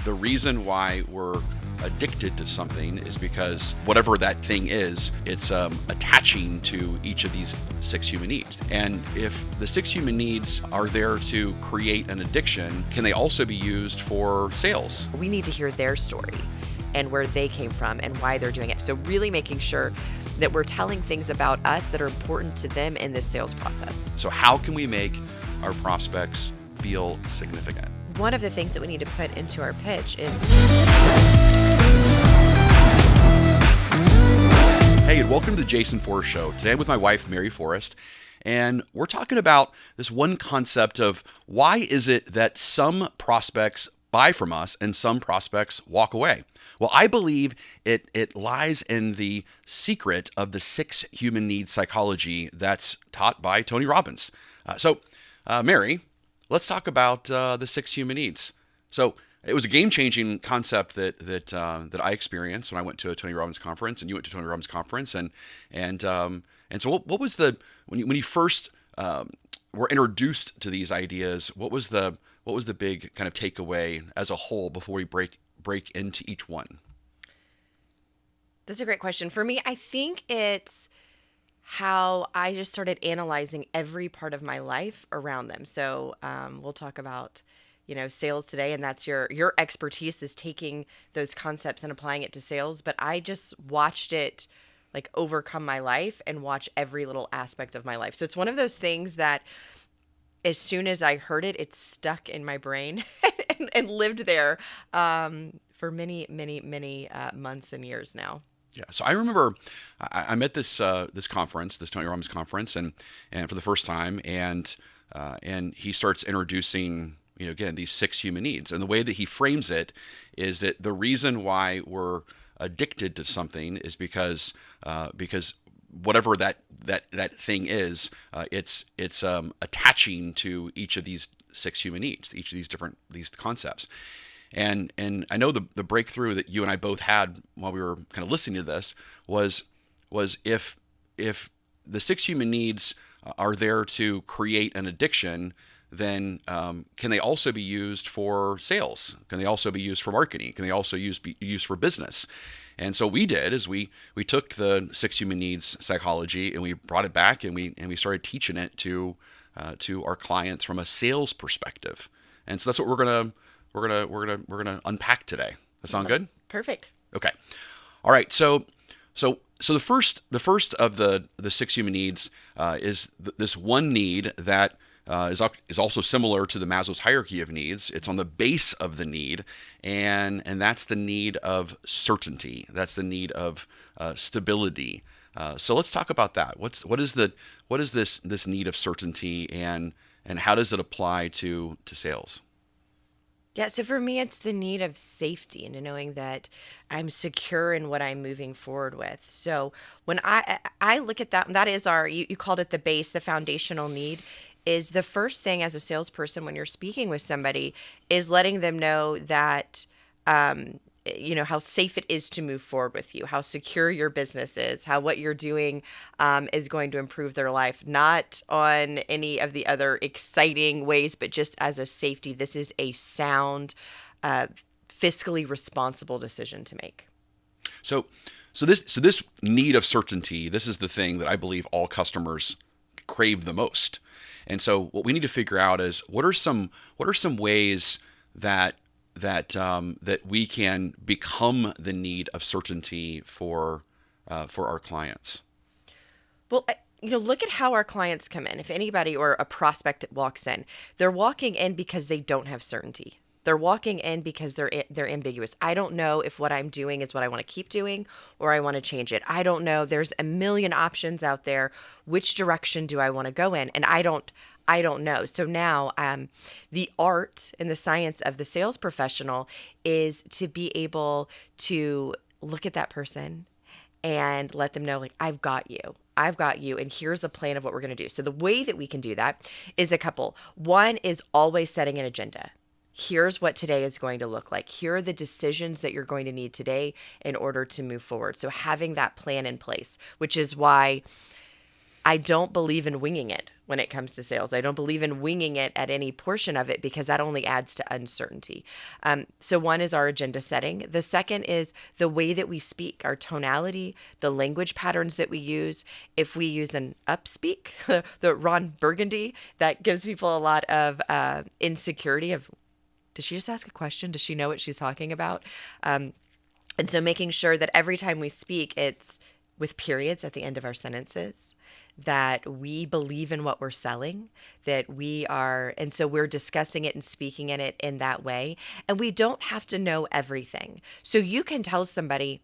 the reason why we're addicted to something is because whatever that thing is, it's attaching to each of these 6 human needs. And if the 6 human needs are there to create an addiction, can they also be used for sales? We need to hear their story and where they came from and why they're doing it. So really making sure that we're telling things about us that are important to them in this sales process. So how can we make our prospects feel significant? One of the things that we need to put into our pitch is... Hey, and welcome to the Jason Forrest Show. Today I'm with my wife, Mary Forrest, and we're talking about this one concept of why is it that some prospects buy from us and some prospects walk away? Well, I believe it lies in the secret of the 6 human needs psychology that's taught by Tony Robbins. Mary, let's talk about the 6 human needs. So it was a game-changing concept that I experienced when I went to a Tony Robbins conference, and you went to a Tony Robbins conference, and so what was when you first were introduced to these ideas? What was the big kind of takeaway as a whole before we break into each one? That's a great question. For me, I think it's how I just started analyzing every part of my life around them. So we'll talk about, sales today, and that's your expertise is taking those concepts and applying it to sales. But I just watched it like overcome my life and watch every little aspect of my life. So it's one of those things that as soon as I heard it, it stuck in my brain and lived there for many, many, many months and years now. Yeah, so I remember I'm at this conference, this Tony Robbins conference, and for the first time, and he starts introducing again these 6 human needs, and the way that he frames it is that the reason why we're addicted to something is because whatever that thing is, it's attaching to each of these 6 human needs, each of these concepts. And I know the breakthrough that you and I both had while we were kind of listening to this was if the 6 human needs are there to create an addiction, then can they also be used for sales? Can they also be used for marketing? Can they also be used for business? And so we did is we took the 6 human needs psychology and we brought it back and we started teaching it to our clients from a sales perspective. And so that's what we're gonna unpack today. That sound good? Perfect. Okay. All right. So the first of the 6 human needs is this one need that is also similar to the Maslow's hierarchy of needs. It's on the base of the need, and that's the need of certainty. That's the need of stability. So let's talk about that. What is this need of certainty, and how does it apply to sales? Yeah, so for me, it's the need of safety and knowing that I'm secure in what I'm moving forward with. So when I look at that is you called it the base, the foundational need, is the first thing as a salesperson when you're speaking with somebody is letting them know that, how safe it is to move forward with you, how secure your business is, how what you're doing is going to improve their life, not on any of the other exciting ways, but just as a safety. This is a sound, fiscally responsible decision to make. So this need of certainty, this is the thing that I believe all customers crave the most. And so what we need to figure out is what are some ways that we can become the need of certainty for our clients. Well, look at how our clients come in. If anybody or a prospect walks in, they're walking in because they don't have certainty. They're walking in because they're ambiguous. I don't know if what I'm doing is what I want to keep doing or I want to change it. I don't know. There's a million options out there. Which direction do I want to go in? And I don't know. So now the art and the science of the sales professional is to be able to look at that person and let them know, like, I've got you, and here's a plan of what we're going to do. So the way that we can do that is a couple. One is always setting an agenda. Here's what today is going to look like. Here are the decisions that you're going to need today in order to move forward. So having that plan in place, which is why I don't believe in winging it when it comes to sales. I don't believe in winging it at any portion of it because that only adds to uncertainty. So one is our agenda setting. The second is the way that we speak, our tonality, the language patterns that we use. If we use an upspeak, the Ron Burgundy, that gives people a lot of insecurity of, did she just ask a question? Does she know what she's talking about? And so making sure that every time we speak, it's with periods at the end of our sentences, that we believe in what we're selling, that we are, and so we're discussing it and speaking in it in that way. And we don't have to know everything. So you can tell somebody,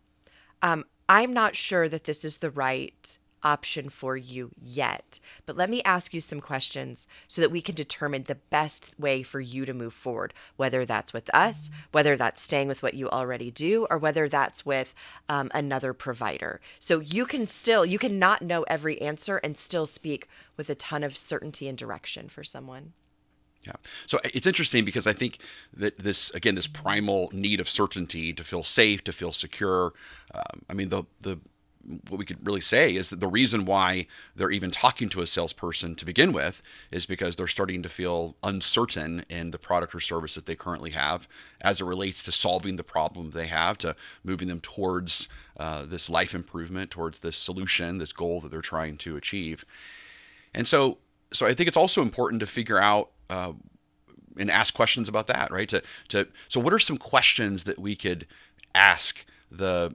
I'm not sure that this is the right option for you yet, but let me ask you some questions so that we can determine the best way for you to move forward, whether that's with us, whether that's staying with what you already do, or whether that's with another provider. So you can not know every answer and still speak with a ton of certainty and direction for someone. Yeah. So it's interesting because I think that this primal need of certainty, to feel safe, to feel secure. What we could really say is that the reason why they're even talking to a salesperson to begin with is because they're starting to feel uncertain in the product or service that they currently have as it relates to solving the problem they have, to moving them towards this life improvement, towards this solution, this goal that they're trying to achieve. And so I think it's also important to figure out and ask questions about that, right? So what are some questions that we could ask the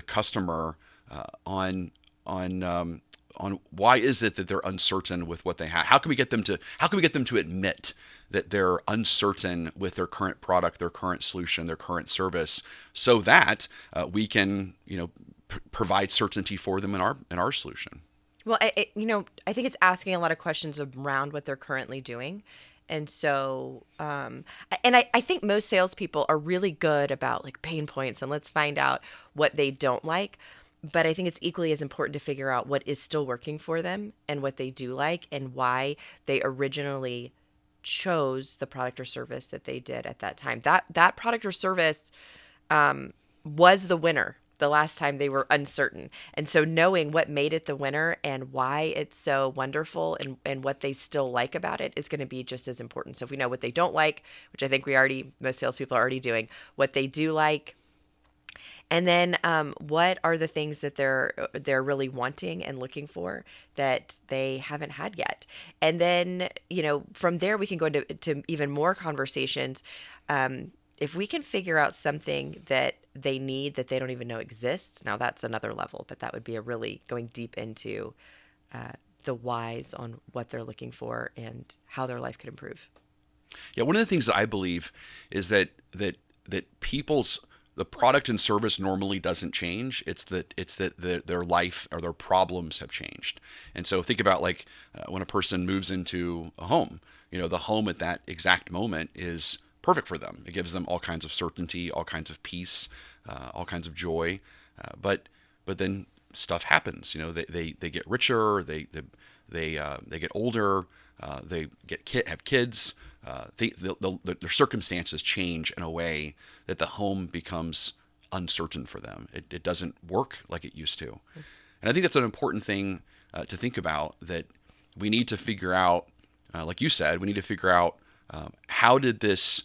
customer on why is it that they're uncertain with what they have? How can we get them to admit that they're uncertain with their current product, their current solution, their current service, so that we can provide certainty for them in our solution? Well, I think it's asking a lot of questions around what they're currently doing. And so, I think most salespeople are really good about like pain points and let's find out what they don't like. But I think it's equally as important to figure out what is still working for them and what they do like and why they originally chose the product or service that they did at that time. That product or service was the winner the last time they were uncertain. And so knowing what made it the winner and why it's so wonderful and what they still like about it is going to be just as important. So if we know what they don't like, which I think most salespeople are already doing, what they do like, and then what are the things that they're really wanting and looking for that they haven't had yet? And then, from there we can go into even more conversations. If we can figure out something that they need that they don't even know exists, now that's another level, but that would be a really going deep into the whys on what they're looking for and how their life could improve. Yeah, one of the things that I believe is that the product and service normally doesn't change. It's that their life or their problems have changed. And so think about when a person moves into a home, the home at that exact moment is perfect for them. It gives them all kinds of certainty, all kinds of peace, all kinds of joy. But then stuff happens. They get richer, they get older, they have kids. Their circumstances change in a way that the home becomes uncertain for them. It doesn't work like it used to. And I think that's an important thing to think about, that we need to figure out, like you said, we need to figure out how did this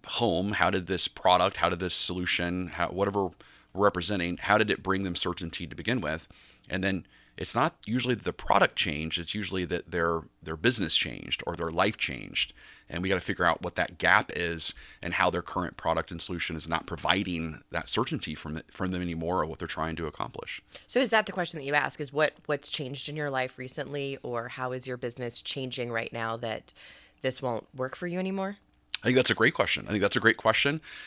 home, how did this product, how did this solution, whatever we're representing, how did it bring them certainty to begin with? And then it's not usually that the product changed, it's usually that their business changed or their life changed. And we got to figure out what that gap is and how their current product and solution is not providing that certainty from them anymore, or what they're trying to accomplish. So is that the question that you ask, is what's changed in your life recently, or how is your business changing right now that this won't work for you anymore? I think that's a great question.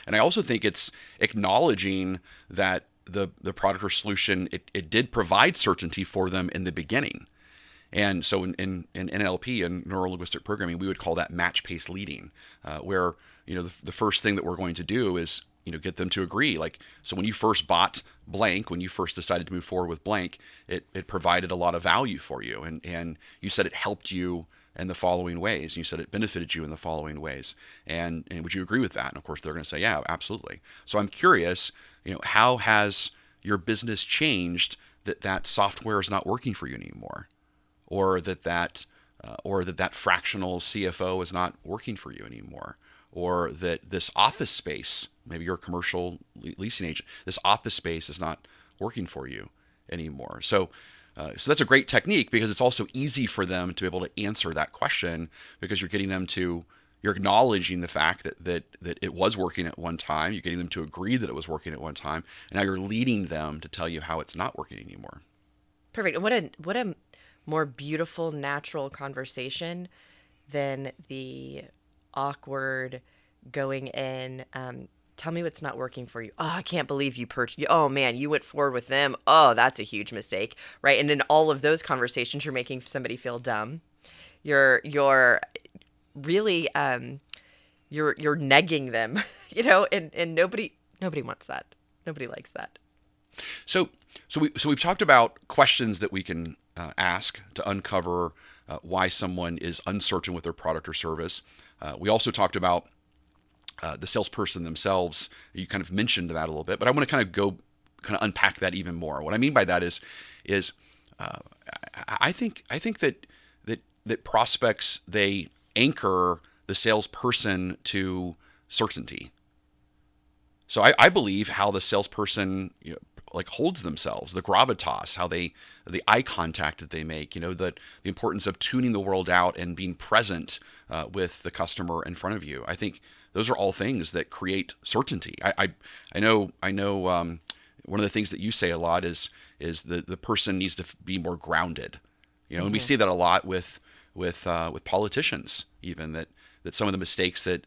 And I also think it's acknowledging that the product or solution, it did provide certainty for them in the beginning. And so in NLP, in neuro-linguistic programming, we would call that match-pace leading, where the first thing that we're going to do is get them to agree. So when you first bought blank, when you first decided to move forward with blank, it provided a lot of value for you, and you said it helped you in the following ways. You said it benefited you in the following ways, and would you agree with that? And of course, they're going to say, yeah, absolutely. So I'm curious, how has your business changed that software is not working for you anymore? or that fractional CFO is not working for you anymore, or that this office space, maybe you're a commercial leasing agent, this office space is not working for you anymore. So that's a great technique because it's also easy for them to be able to answer that question because you're acknowledging the fact that it was working at one time. You're getting them to agree that it was working at one time, and now you're leading them to tell you how it's not working anymore. Perfect. And what a more beautiful, natural conversation than the awkward going in. Tell me what's not working for you. Oh, I can't believe you purchased. Oh man, you went forward with them. Oh, that's a huge mistake, right? And in all of those conversations, you're making somebody feel dumb. You're really you're negging them, and nobody wants that. Nobody likes that. So we've talked about questions that we can ask to uncover why someone is uncertain with their product or service. We also talked about the salesperson themselves. You kind of mentioned that a little bit, but I want to kind of unpack that even more. What I mean by that is I think that prospects, they anchor the salesperson to certainty. So I believe how the salesperson like holds themselves, the gravitas, the eye contact that they make, the importance of tuning the world out and being present with the customer in front of you. I think those are all things that create certainty. I know. One of the things that you say a lot is the person needs to be more grounded. And we see that a lot with politicians, even that some of the mistakes that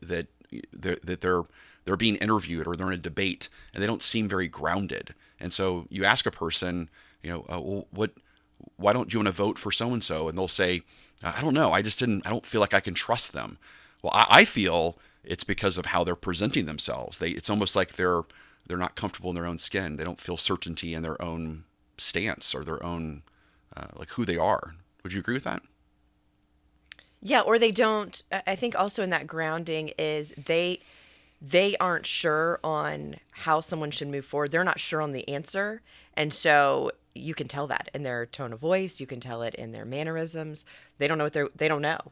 they're being interviewed or they're in a debate and they don't seem very grounded. And so you ask a person, why don't you want to vote for so and so? And they'll say, I don't know. I don't feel like I can trust them. Well, I feel it's because of how they're presenting themselves. It's almost like they're not comfortable in their own skin. They don't feel certainty in their own stance or their own like who they are. Would you agree with that? Yeah, or they don't. I think also in that grounding is they aren't sure on how someone should move forward. They're not sure on the answer. And so you can tell that in their tone of voice. You can tell it in their mannerisms. They don't know they don't know.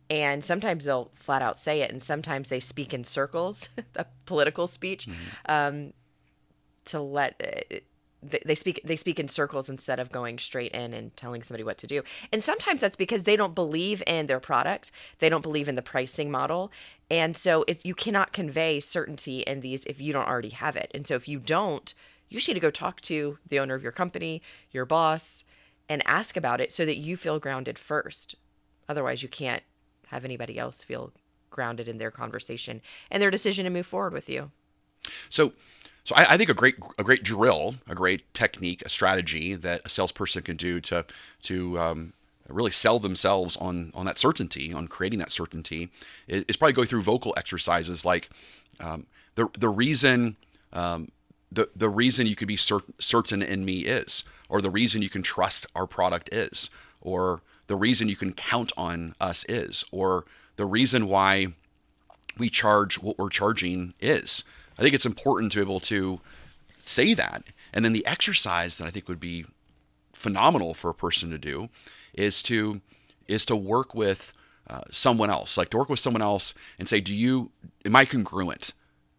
And sometimes they'll flat out say it. And sometimes they speak in circles, a political speech, to let they speak in circles instead of going straight in and telling somebody what to do. And sometimes that's because they don't believe in their product. They don't believe in the pricing model. And so you cannot convey certainty in these if you don't already have it. And so if you don't, you should go talk to the owner of your company, your boss, and ask about it so that you feel grounded first. Otherwise, you can't have anybody else feel grounded in their conversation and their decision to move forward with you. So I think a great drill, a great technique, a strategy that a salesperson can do to really sell themselves on that certainty, on creating that certainty, is probably go through vocal exercises like the reason the reason you can be certain in me is, or the reason you can trust our product is, or the reason you can count on us is, or the reason why we charge what we're charging is. I think it's important to be able to say that. And then the exercise that I think would be phenomenal for a person to do is to work with someone else, like to work with someone else and say, am I congruent?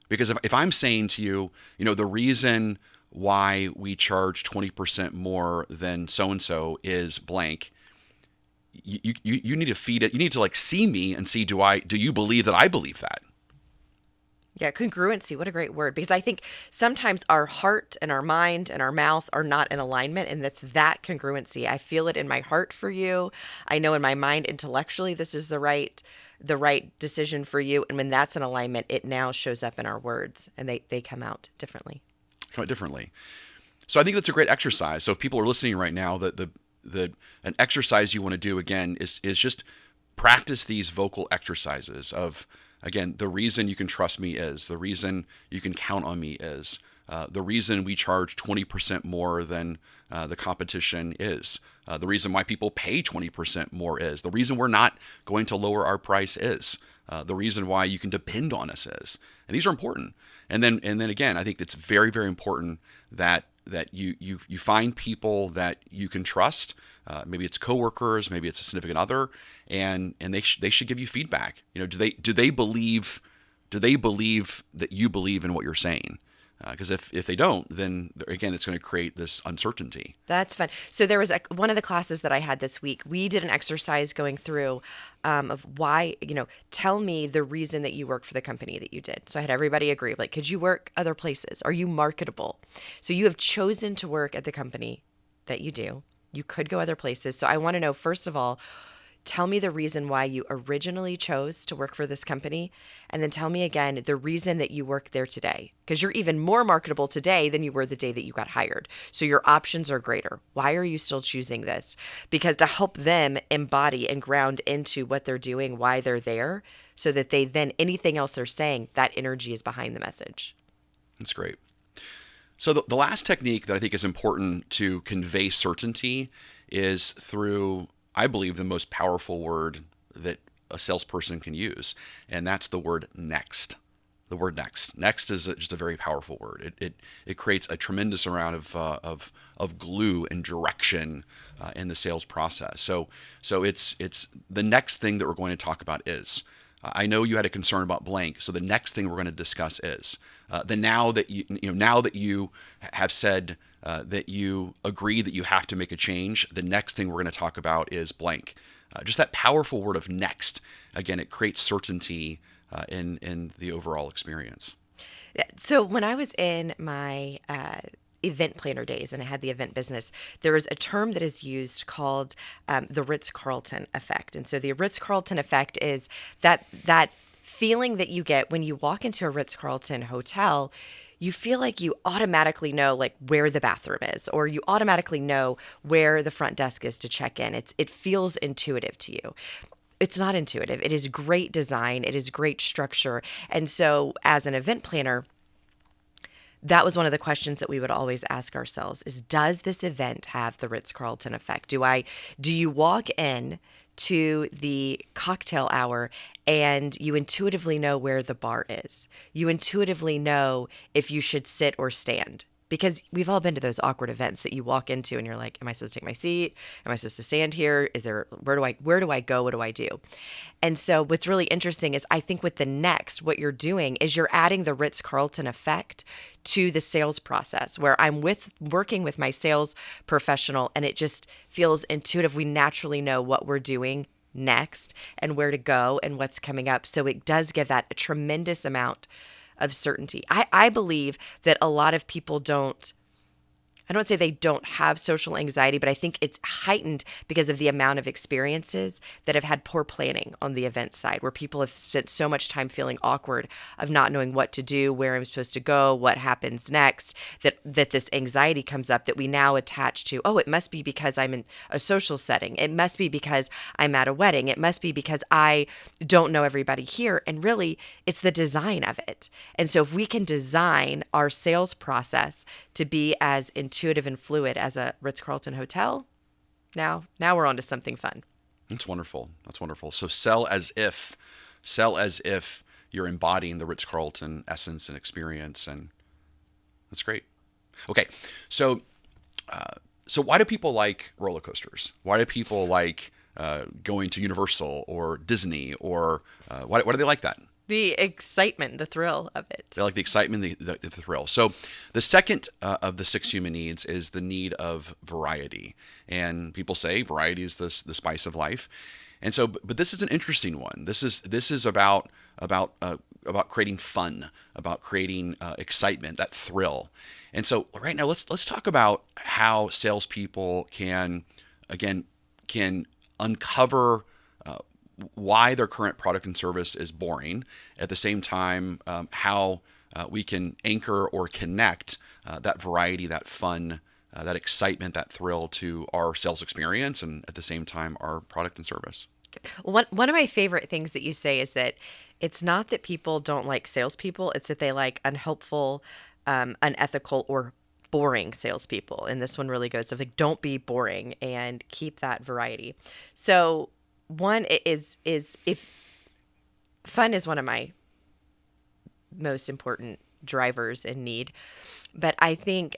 Because if I'm saying to you, the reason why we charge 20% more than so-and-so is blank, you need to feed it. You need to like see me and see, do you believe that I believe that? Yeah, congruency. What a great word. Because I think sometimes our heart and our mind and our mouth are not in alignment. And that's that congruency. I feel it in my heart for you. I know in my mind intellectually this is the right decision for you. And when that's in alignment, it now shows up in our words and they come out differently. So I think that's a great exercise. So if people are listening right now, an exercise you want to do again is just practice these vocal exercises of, again, the reason you can trust me is, the reason you can count on me is, the reason we charge 20% more than the competition is, the reason why people pay 20% more is, the reason we're not going to lower our price is, the reason why you can depend on us is. And these are important. And then again, I think it's very, very important that that you find people that you can trust. Maybe it's coworkers, maybe it's a significant other, and they should give you feedback. Do they believe that you believe in what you're saying? Because if they don't, then again, it's going to create this uncertainty. That's fun. So there was one of the classes that I had this week. We did an exercise going through of why, tell me the reason that you work for the company that you did. So I had everybody agree, like, could you work other places? Are you marketable? So you have chosen to work at the company that you do. You could go other places. So I want to know, first of all, tell me the reason why you originally chose to work for this company. And then tell me again the reason that you work there today. Because you're even more marketable today than you were the day that you got hired. So your options are greater. Why are you still choosing this? Because to help them embody and ground into what they're doing, why they're there, so that they then, anything else they're saying, that energy is behind the message. That's great. So the last technique that I think is important to convey certainty is through, I believe, the most powerful word that a salesperson can use, and that's the word next. The word next. Next is just a very powerful word. It creates a tremendous amount of glue and direction in the sales process. So it's the next thing that we're going to talk about is. I know you had a concern about blank, so the next thing we're going to discuss is now that you have said that you agree that you have to make a change. The next thing we're going to talk about is blank. Just that powerful word of next. Again, it creates certainty in the overall experience. So when I was in my event planner days and I had the event business, there is a term that is used called the Ritz-Carlton effect. And so the Ritz-Carlton effect is that feeling that you get when you walk into a Ritz-Carlton hotel. You feel like you automatically know like where the bathroom is, or you automatically know where the front desk is to check in. It feels intuitive to you. It's not intuitive. It is great design. It is great structure. And so as an event planner, that was one of the questions that we would always ask ourselves is, does this event have the Ritz-Carlton effect? Do you walk in to the cocktail hour and you intuitively know where the bar is? You intuitively know if you should sit or stand. Because we've all been to those awkward events that you walk into and you're like, am I supposed to take my seat? Am I supposed to stand here? Where do I go? What do I do? And so what's really interesting is I think with the next, what you're doing is you're adding the Ritz-Carlton effect to the sales process where I'm working with my sales professional and it just feels intuitive. We naturally know what we're doing next and where to go and what's coming up. So it does give that a tremendous amount of certainty. I believe that a lot of people I don't say they don't have social anxiety, but I think it's heightened because of the amount of experiences that have had poor planning on the event side, where people have spent so much time feeling awkward of not knowing what to do, where I'm supposed to go, what happens next, that this anxiety comes up that we now attach to, oh, it must be because I'm in a social setting. It must be because I'm at a wedding. It must be because I don't know everybody here. And really, it's the design of it. And so if we can design our sales process to be as intuitive and fluid as a Ritz-Carlton hotel, now we're on to something fun. That's wonderful. That's wonderful. So sell as if you're embodying the Ritz-Carlton essence and experience, and that's great. Okay, so why do people like roller coasters? Why do people like going to Universal or Disney, or why do they like that? The excitement, the thrill of it. They like the excitement, the thrill. So the second of the 6 human needs is the need of variety. And people say variety is the spice of life. And so, but this is an interesting one. This is about creating fun, about creating excitement, that thrill. And so right now, let's talk about how salespeople can uncover why their current product and service is boring. At the same time, how we can anchor or connect that variety, that fun, that excitement, that thrill to our sales experience, and at the same time, our product and service. One of my favorite things that you say is that it's not that people don't like salespeople; it's that they like unhelpful, unethical, or boring salespeople. And this one really goes to like, don't be boring and keep that variety. So one is if fun is one of my most important drivers in need. But I think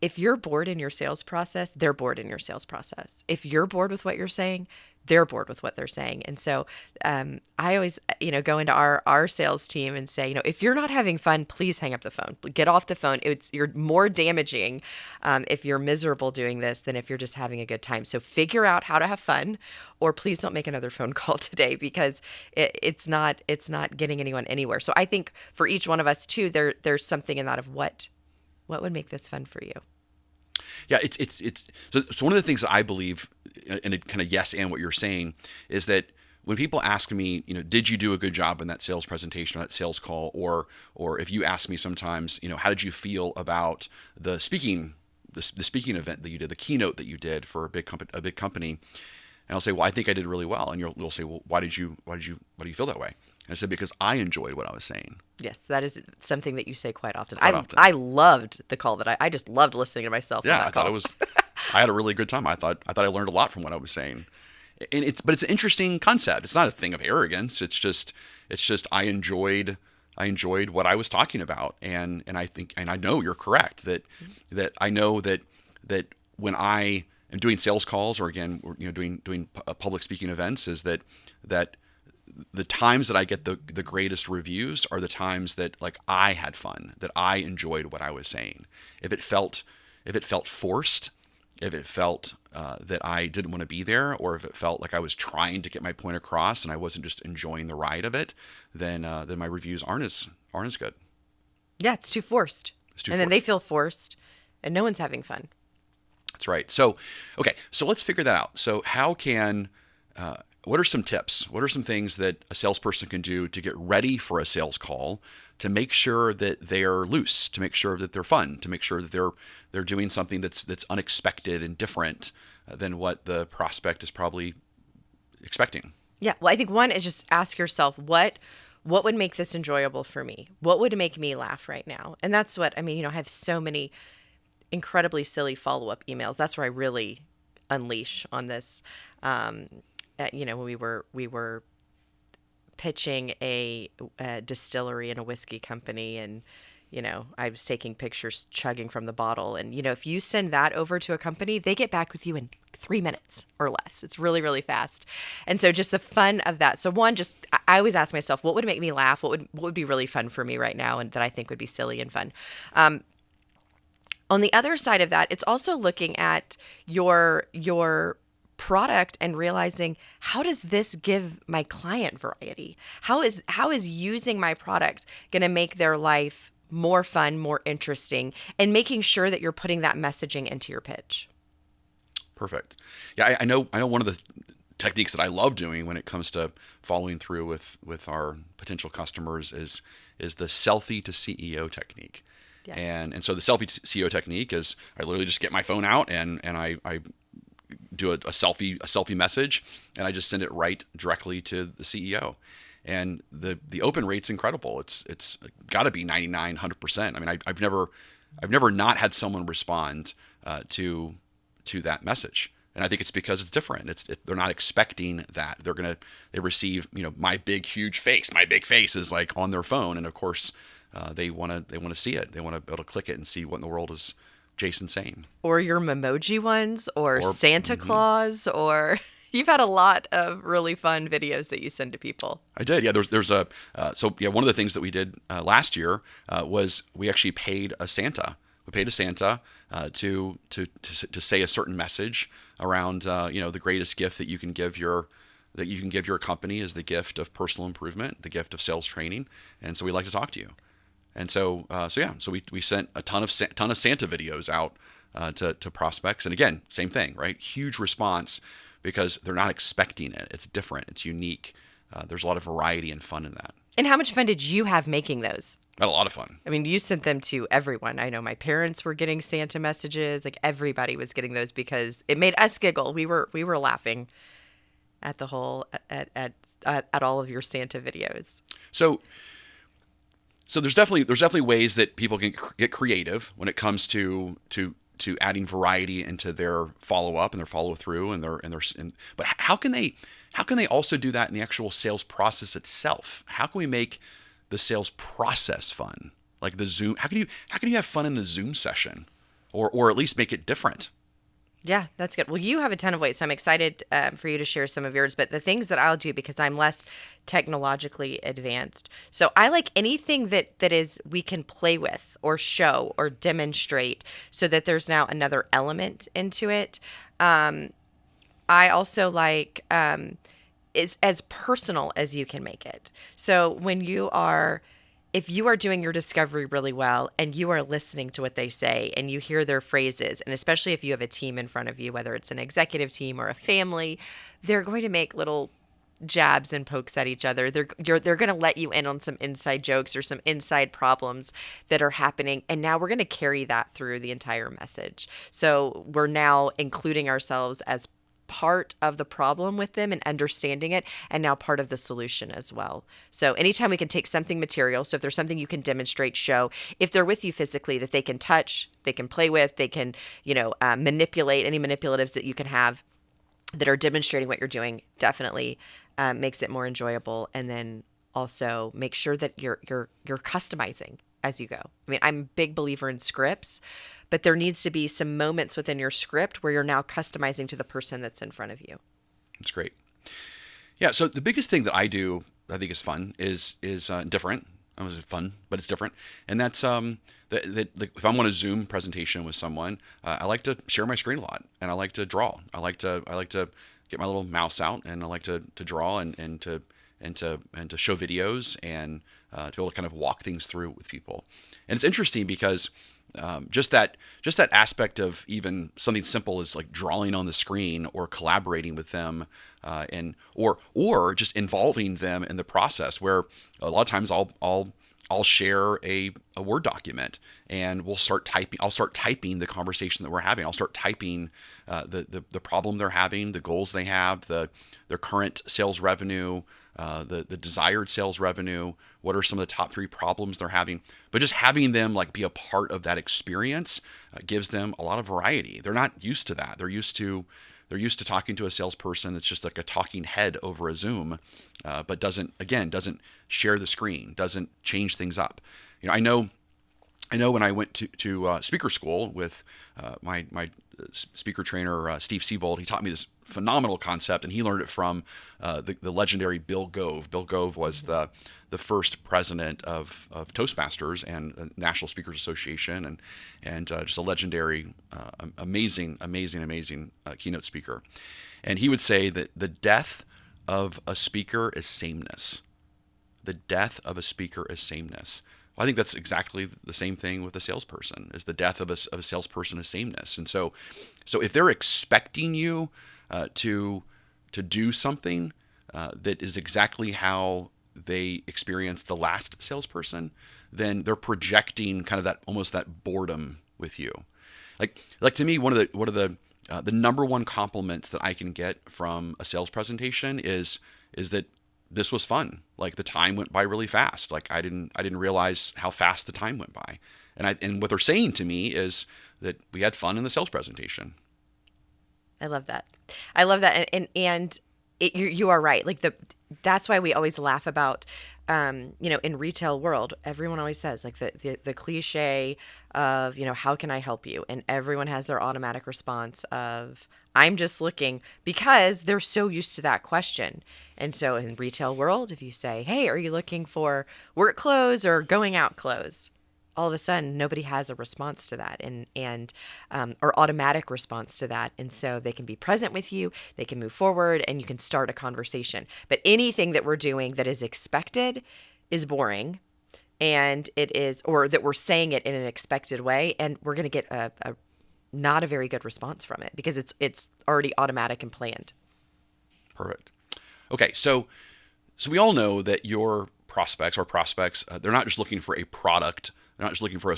if you're bored in your sales process, they're bored in your sales process. If you're bored with what you're saying, they're bored with what they're saying. And so I always, go into our sales team and say, if you're not having fun, please hang up the phone. Get off the phone. You're more damaging if you're miserable doing this than if you're just having a good time. So figure out how to have fun, or please don't make another phone call today, because it's not getting anyone anywhere. So I think for each one of us too, there's something in that of what would make this fun for you. Yeah, it's so one of the things that I believe, and it kind of yes and what you're saying, is that when people ask me, did you do a good job in that sales presentation or that sales call, or if you ask me sometimes, how did you feel about the speaking event that you did, the keynote that you did for a big company, and I'll say, well, I think I did really well, and you'll say, well, why do you feel that way? And I said, because I enjoyed what I was saying. Yes, that is something that you say quite often. I loved the call that I just loved listening to myself. Yeah, I thought it was. I had a really good time. I thought I learned a lot from what I was saying, and but it's an interesting concept. It's not a thing of arrogance. It's just I enjoyed what I was talking about, and I think, and I know you're correct that I know that when I am doing sales calls, or again, doing public speaking events, is that the times that I get the greatest reviews are the times that I had fun, that I enjoyed what I was saying. If it felt forced, if it felt that I didn't want to be there, or if it felt like I was trying to get my point across and I wasn't just enjoying the ride of it, then my reviews aren't as good. Yeah, it's too forced. Then they feel forced, and no one's having fun. That's right. So, okay, so let's figure that out. So how can what are some tips? What are some things that a salesperson can do to get ready for a sales call, to make sure that they're loose, to make sure that they're fun, to make sure that they're doing something that's unexpected and different than what the prospect is probably expecting? Yeah, well, I think one is just ask yourself, what would make this enjoyable for me? What would make me laugh right now? And that's what, I have so many incredibly silly follow-up emails. That's where I really unleash on this. When we were pitching a distillery and a whiskey company, and I was taking pictures chugging from the bottle, and if you send that over to a company, they get back with you in 3 minutes or less. It's really, really fast. And so just the fun of that. So one, just I always ask myself, what would make me laugh? What would be really fun for me right now, and that I think would be silly and fun. On the other side of that, it's also looking at your product and realizing, how does this give my client variety? How is using my product going to make their life more fun, more interesting, and making sure that you're putting that messaging into your pitch. Perfect. Yeah, I know one of the techniques that I love doing when it comes to following through with our potential customers is the selfie to CEO technique. Yes. And so the selfie to CEO technique is, I literally just get my phone out and I do a selfie message, and I just send it right directly to the CEO. And the open rate's incredible. It's got to be 99, 100%. I mean, I've never not had someone respond to that message. And I think it's because it's different. They're not expecting that. They receive, my big, huge face. My big face is like on their phone. And of course, they want to see it. They want to be able to click it and see what in the world is Jason saying. Or your Memoji ones, or Santa Claus, or you've had a lot of really fun videos that you send to people. I did. Yeah. There's one of the things that we did last year was we actually paid a Santa. We paid a Santa to say a certain message around, the greatest gift that you can give your company is the gift of personal improvement, the gift of sales training. And so we'd like to talk to you. And so we sent a ton of Santa videos out to prospects. And again, same thing, right? Huge response because they're not expecting it. It's different. It's unique. There's a lot of variety and fun in that. And how much fun did you have making those? I had a lot of fun. I mean, you sent them to everyone. I know my parents were getting Santa messages. Like everybody was getting those because it made us giggle. We were laughing at the whole at all of your Santa videos. So there's definitely ways that people can get creative when it comes to adding variety into their follow up and their follow through but how can they also do that in the actual sales process itself? How can we make the sales process fun? Like the Zoom, how can you have fun in the Zoom session, or at least make it different? Yeah, that's good. Well, you have a ton of ways, so I'm excited for you to share some of yours. But the things that I'll do, because I'm less technologically advanced, so I like anything that is we can play with or show or demonstrate, so that there's now another element into it. I also like is as personal as you can make it. So if you are doing your discovery really well and you are listening to what they say and you hear their phrases, and especially if you have a team in front of you, whether it's an executive team or a family, they're going to make little jabs and pokes at each other. They're going to let you in on some inside jokes or some inside problems that are happening, and now we're going to carry that through the entire message. So we're now including ourselves as part of the problem with them and understanding it, and now part of the solution as well. So anytime we can take something material, so if there's something you can demonstrate, show, if they're with you physically, that they can touch, they can play with, they can, manipulate any manipulatives that you can have that are demonstrating what you're doing, definitely makes it more enjoyable. And then also make sure that you're customizing as you go. I mean, I'm a big believer in scripts, but there needs to be some moments within your script where you're now customizing to the person that's in front of you. That's great. Yeah. So the biggest thing that I do, I think is fun, is different. I was fun, but it's different, and that's that if I'm on a Zoom presentation with someone, I like to share my screen a lot, and I like to draw. I like to get my little mouse out, and I like to draw and to show videos and to be able to kind of walk things through with people. And it's interesting because just that aspect of even something simple as like drawing on the screen or collaborating with them, and or just involving them in the process, where a lot of times I'll share a Word document, and we'll start typing. I'll start typing the conversation that we're having. I'll start typing the problem they're having, the goals they have, their current sales revenue, the desired sales revenue. What are some of the top 3 problems they're having? But just having them like be a part of that experience gives them a lot of variety. They're not used to that. They're used to talking to a salesperson that's just like a talking head over a Zoom, but doesn't share the screen, doesn't change things up. I know when I went to speaker school with my speaker trainer, Steve Siebold, he taught me this phenomenal concept, and he learned it from the legendary Bill Gove. Bill Gove was the first president of Toastmasters and the National Speakers Association, and just a legendary, amazing keynote speaker. And he would say that the death of a speaker is sameness. The death of a speaker is sameness. Well, I think that's exactly the same thing with a salesperson. Is the death of a salesperson is sameness. And so if they're expecting you to do something that is exactly how they experienced the last salesperson, then they're projecting kind of that almost that boredom with you. Like to me, one of the number one compliments that I can get from a sales presentation is that this was fun. Like the time went by really fast. Like I didn't realize how fast the time went by. And what they're saying to me is that we had fun in the sales presentation. I love that. And you are right. Like that's why we always laugh about, in retail world, everyone always says like the cliche of, how can I help you? And everyone has their automatic response of, I'm just looking, because they're so used to that question. And so in retail world, if you say, hey, are you looking for work clothes or going out clothes? All of a sudden, nobody has a response to that and or automatic response to that. And so they can be present with you, they can move forward, and you can start a conversation. But anything that we're doing that is expected is boring, and it is, or that we're saying it in an expected way, and we're going to get a not a very good response from it because it's already automatic and planned. Perfect. Okay, so we all know that your prospects, they're not just looking for a product. They're not just looking for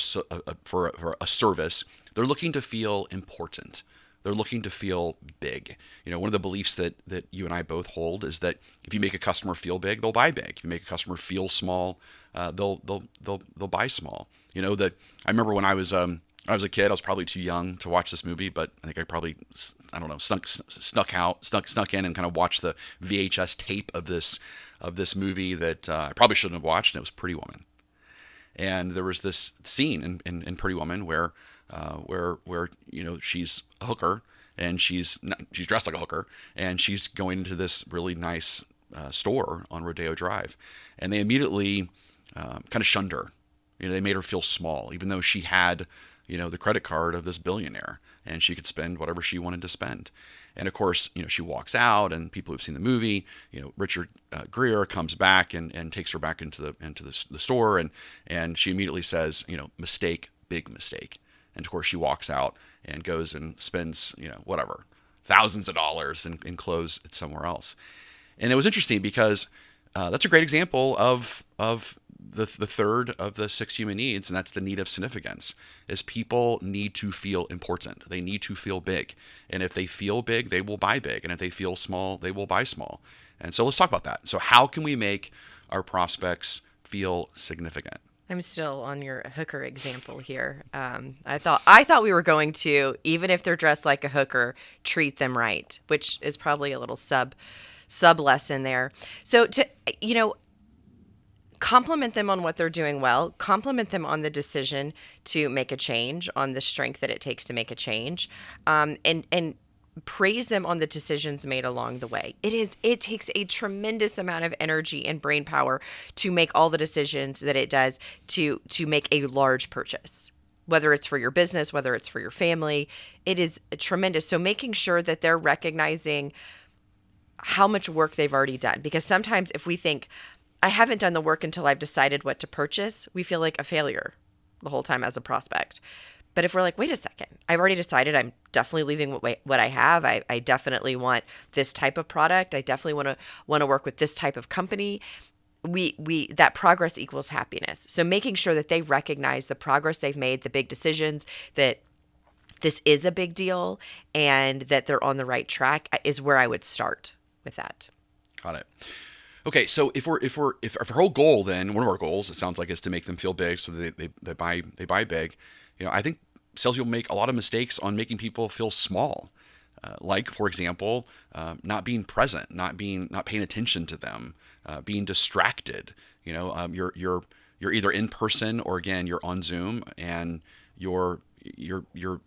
a service. They're looking to feel important. They're looking to feel big. One of the beliefs that you and I both hold is that if you make a customer feel big, they'll buy big. If you make a customer feel small, they'll buy small. I remember when I was a kid, I was probably too young to watch this movie, but I think I probably, I don't know, snuck in and kind of watched the VHS tape of this movie that I probably shouldn't have watched, and it was Pretty Woman. And there was this scene in Pretty Woman where she's a hooker and she's dressed like a hooker and she's going into this really nice store on Rodeo Drive, and they immediately kind of shunned her. They made her feel small, even though she had the credit card of this billionaire and she could spend whatever she wanted to spend. And of course, she walks out, and people who've seen the movie, Richard Gere comes back and takes her back into the store, and she immediately says, mistake, big mistake. And of course, she walks out and goes and spends, whatever, thousands of dollars in clothes somewhere else. And it was interesting because that's a great example of the third of the 6 human needs, and that's the need of significance. Is people need to feel important. They need to feel big. And if they feel big, they will buy big. And if they feel small, they will buy small. And so let's talk about that. So how can we make our prospects feel significant? I'm still on your hooker example here. I thought we were going to, even if they're dressed like a hooker, treat them right, which is probably a little sub lesson there. So compliment them on what they're doing well, compliment them on the decision to make a change, on the strength that it takes to make a change, and praise them on the decisions made along the way. It takes a tremendous amount of energy and brain power to make all the decisions that it does to make a large purchase. Whether it's for your business, whether it's for your family, it is tremendous. So making sure that they're recognizing how much work they've already done. Because sometimes if we think, I haven't done the work until I've decided what to purchase, we feel like a failure the whole time as a prospect. But if we're like, wait a second, I've already decided I'm definitely leaving what I have. I definitely want this type of product. I definitely want to work with this type of company. We that progress equals happiness. So making sure that they recognize the progress they've made, the big decisions, that this is a big deal, and that they're on the right track is where I would start with that. Got it. Okay, so if our whole goal, then one of our goals, it sounds like, is to make them feel big, so they buy big. I think salespeople make a lot of mistakes on making people feel small, like, for example, not being present, not paying attention to them, being distracted. You're either in person or, again, you're on Zoom and you're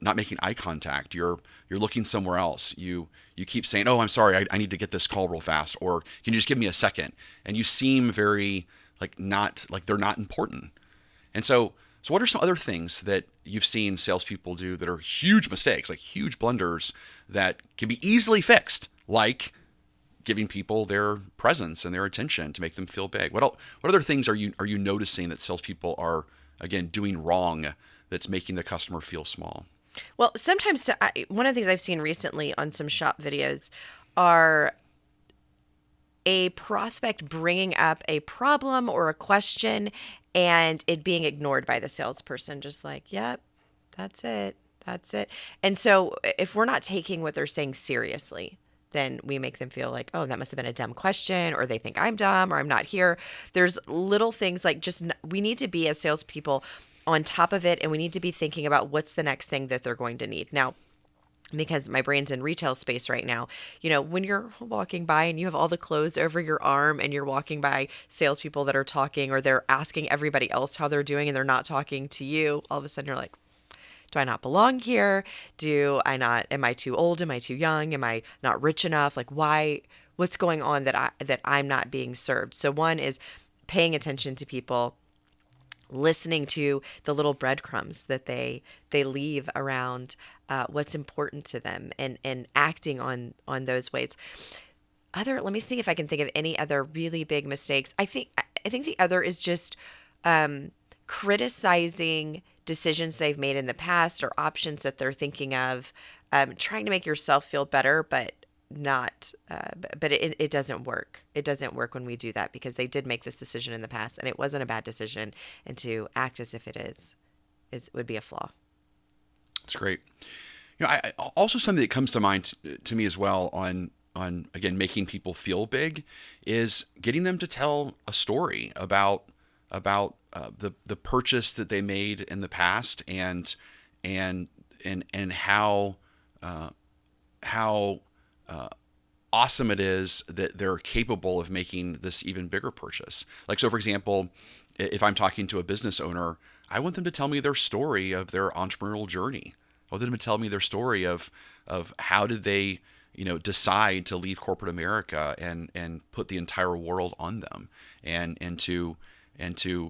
not making eye contact. You're looking somewhere else. You keep saying, "Oh, I'm sorry, I need to get this call real fast," or "Can you just give me a second?" And you seem very like they're not important. And so what are some other things that you've seen salespeople do that are huge mistakes, like huge blunders that can be easily fixed, like giving people their presence and their attention to make them feel big? What other things are you noticing that salespeople are, again, doing wrong that's making the customer feel small? Well, sometimes one of the things I've seen recently on some shop videos are a prospect bringing up a problem or a question and it being ignored by the salesperson, just like, yep, that's it. And so if we're not taking what they're saying seriously, then we make them feel like, oh, that must have been a dumb question, or they think I'm dumb, or I'm not here. There's little things like we need to be, as salespeople, on top of it, and we need to be thinking about what's the next thing that they're going to need. Now, because my brain's in retail space right now, when you're walking by and you have all the clothes over your arm and you're walking by salespeople that are talking, or they're asking everybody else how they're doing and they're not talking to you, all of a sudden you're like, do I not belong here? Am I too old? Am I too young? Am I not rich enough? Like, what's going on that I'm not being served? So one is paying attention to people, listening to the little breadcrumbs that they leave around what's important to them, and acting on those ways. Let me see if I can think of any other really big mistakes. I think the other is just criticizing decisions they've made in the past or options that they're thinking of, trying to make yourself feel better, but it doesn't work. It doesn't work when we do that, because they did make this decision in the past and it wasn't a bad decision, and to act as if it would be a flaw. That's great. Also something that comes to mind to me as well on again, making people feel big is getting them to tell a story about the purchase that they made in the past, and how awesome it is that they're capable of making this even bigger purchase. Like, so for example, if I'm talking to a business owner, I want them to tell me their story of their entrepreneurial journey. I want them to tell me their story of how did they, decide to leave corporate America and put the entire world on them, and to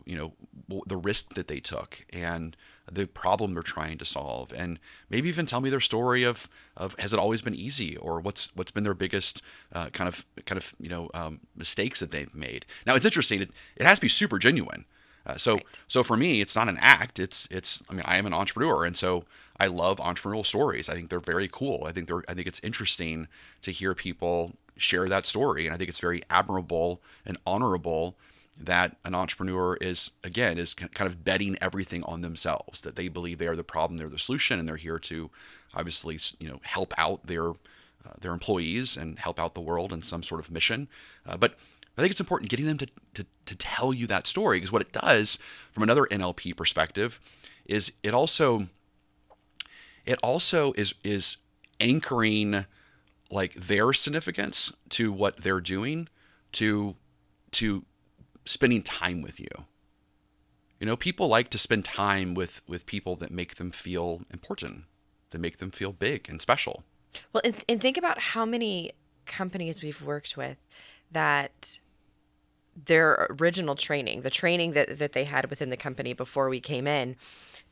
the risk that they took and the problem they're trying to solve, and maybe even tell me their story of has it always been easy, or what's been their biggest mistakes that they've made. Now it's interesting; it has to be super genuine. So Right. so for me, it's not an act. It's I mean, I am an entrepreneur, and so I love entrepreneurial stories. I think they're very cool. I think it's interesting to hear people share that story, and I think it's very admirable and honorable that an entrepreneur is kind of betting everything on themselves, that they believe they are the problem, they're the solution, and they're here to obviously help out their employees and help out the world in some sort of mission. But I think it's important getting them to tell you that story, because what it does from another NLP perspective is it also is anchoring like their significance to what they're doing, to spending time with you. People like to spend time with people that make them feel important, that make them feel big and special. Well, and think about how many companies we've worked with that their original training, the training that they had within the company before we came in,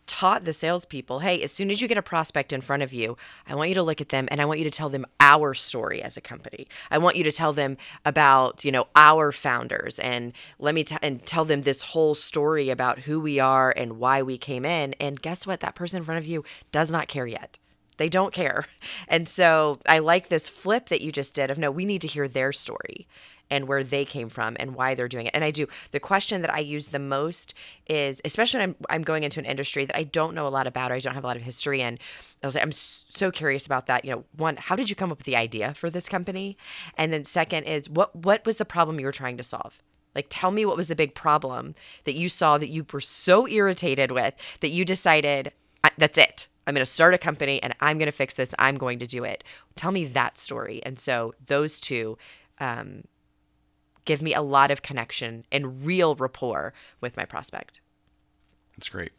taught the salespeople, hey, as soon as you get a prospect in front of you, I want you to look at them and I want you to tell them our story as a company. I want you to tell them about, our founders, and and tell them this whole story about who we are and why we came in. And guess what? That person in front of you does not care yet. They don't care. And so I like this flip that you just did of, no, we need to hear their story and where they came from and why they're doing it. And I do. The question that I use the most is, especially when I'm going into an industry that I don't know a lot about, or I don't have a lot of history in, I was like, I'm so curious about that. One, how did you come up with the idea for this company? And then second is, what was the problem you were trying to solve? Like, tell me what was the big problem that you saw that you were so irritated with that you decided, that's it. I'm going to start a company and I'm going to fix this. I'm going to do it. Tell me that story. And so those two give me a lot of connection and real rapport with my prospect. That's great.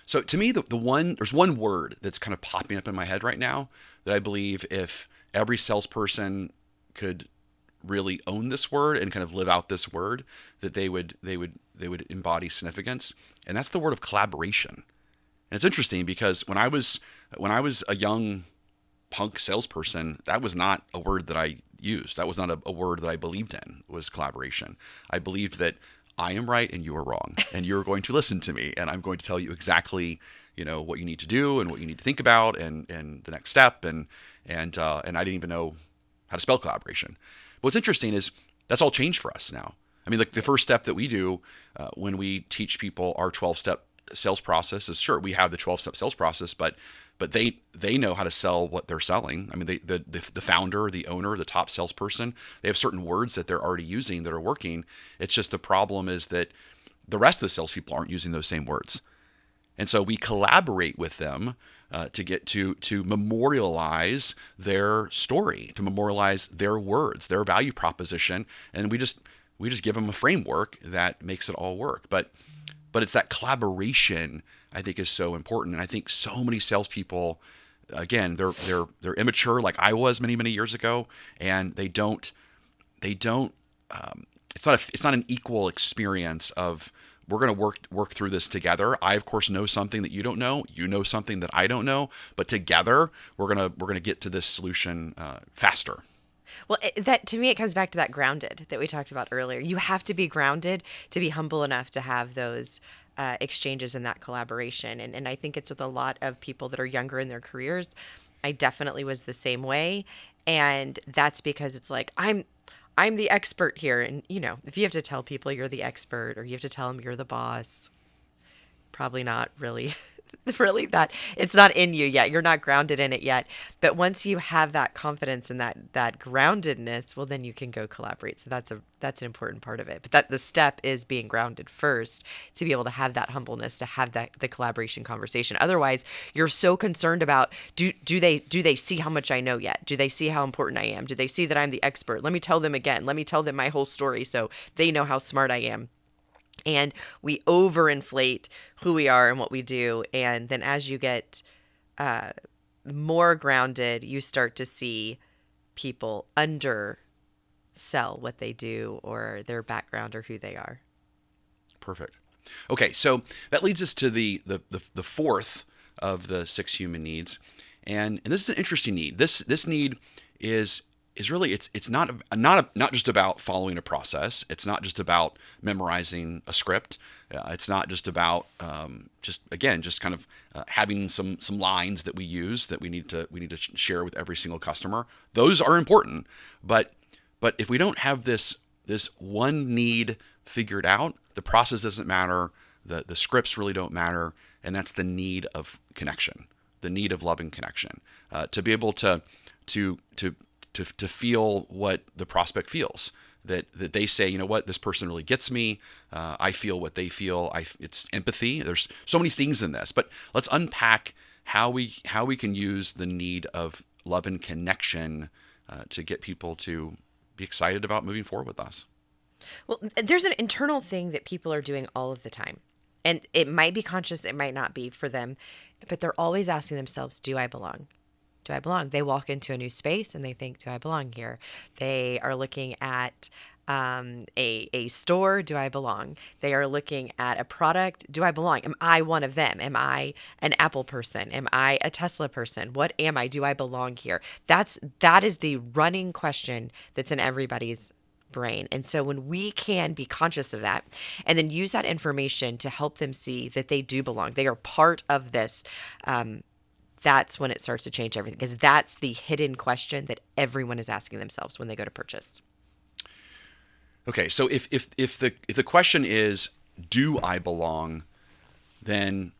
So to me, there's one word that's kind of popping up in my head right now that I believe if every salesperson could really own this word and kind of live out this word, that they would embody significance, and that's the word of collaboration. And it's interesting because when I was a young punk salesperson, that was not a word that I used. That was not a word that I believed in, was collaboration. I believed that I am right and you are wrong, and you're going to listen to me, and I'm going to tell you exactly, what you need to do and what you need to think about, and the next step, and I didn't even know how to spell collaboration. But what's interesting is that's all changed for us now. I mean, like the first step that we do when we teach people our 12-step sales process is, sure, we have the 12-step sales process, but they know how to sell what they're selling. I mean, the founder, the owner, the top salesperson, they have certain words that they're already using that are working. It's just the problem is that the rest of the salespeople aren't using those same words, and so we collaborate with them to get to memorialize their story, to memorialize their words, their value proposition, and we just give them a framework that makes it all work. But it's that collaboration I think is so important, and I think so many salespeople, again, they're immature like I was many years ago, and they don't. It's not an equal experience of we're going to work through this together. I of course know something that you don't know. You know something that I don't know, but together we're gonna get to this solution faster. Well, that to me, it comes back to that grounded that we talked about earlier. You have to be grounded to be humble enough to have those exchanges and that collaboration. And I think it's with a lot of people that are younger in their careers. I definitely was the same way. And that's because it's like, I'm the expert here. And, if you have to tell people you're the expert, or you have to tell them you're the boss, probably not really really that it's not in you yet. You're not grounded in it yet. But once you have that confidence and that groundedness, well, then you can go collaborate. So that's an important part of it. But that the step is being grounded first to be able to have that humbleness, to have the collaboration conversation. Otherwise, you're so concerned about do they see how much I know yet? Do they see how important I am? Do they see that I'm the expert? Let me tell them again. Let me tell them my whole story so they know how smart I am. And we overinflate who we are and what we do. And then as you get more grounded, you start to see people undersell what they do or their background or who they are. Perfect. Okay, so that leads us to the fourth of the 6 human needs, and this is an interesting need. This need is really it's not just about following a process. It's not just about memorizing a script. It's not just about just kind of having some lines that we use that we need to share with every single customer. Those are important, but if we don't have this one need figured out, the process doesn't matter. The scripts really don't matter, and that's the need of connection, the need of love and connection, to be able to feel what the prospect feels. That they say, you know what, this person really gets me. I feel what they feel. It's empathy. There's so many things in this, but let's unpack how we can use the need of love and connection to get people to be excited about moving forward with us. Well, there's an internal thing that people are doing all of the time. And it might be conscious, it might not be for them, but they're always asking themselves, do I belong? Do I belong? They walk into a new space and they think, do I belong here? They are looking at a store, do I belong? They are looking at a product, do I belong? Am I one of them? Am I an Apple person? Am I a Tesla person? What am I? Do I belong here? That is the running question that's in everybody's brain. And so when we can be conscious of that and then use that information to help them see that they do belong, they are part of this, that's when it starts to change everything, because that's the hidden question that everyone is asking themselves when they go to purchase. Okay, so if the question is, do I belong, then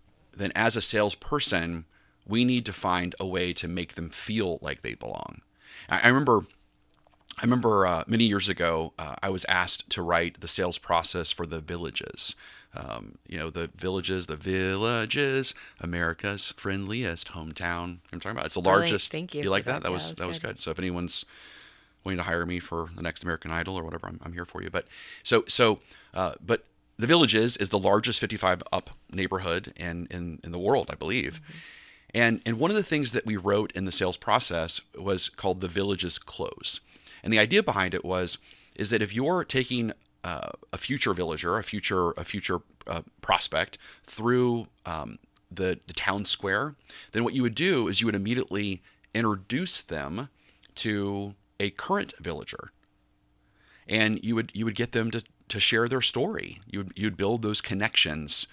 as a salesperson, we need to find a way to make them feel like they belong. I remember many years ago, I was asked to write the sales process for the Villages. The Villages, America's friendliest hometown. I'm talking about. It's the largest. Thank you. You like that? That Yeah, was good. So if anyone's wanting to hire me for the next American Idol or whatever, I'm here for you. But but the Villages is the largest 55 up neighborhood in the world, I believe. Mm-hmm. And one of the things that we wrote in the sales process was called the Villages Close. And the idea behind it is that if you're taking a future villager, a future prospect through the town square, then what you would do is you would immediately introduce them to a current villager, and you would get them to share their story. You'd build those connections.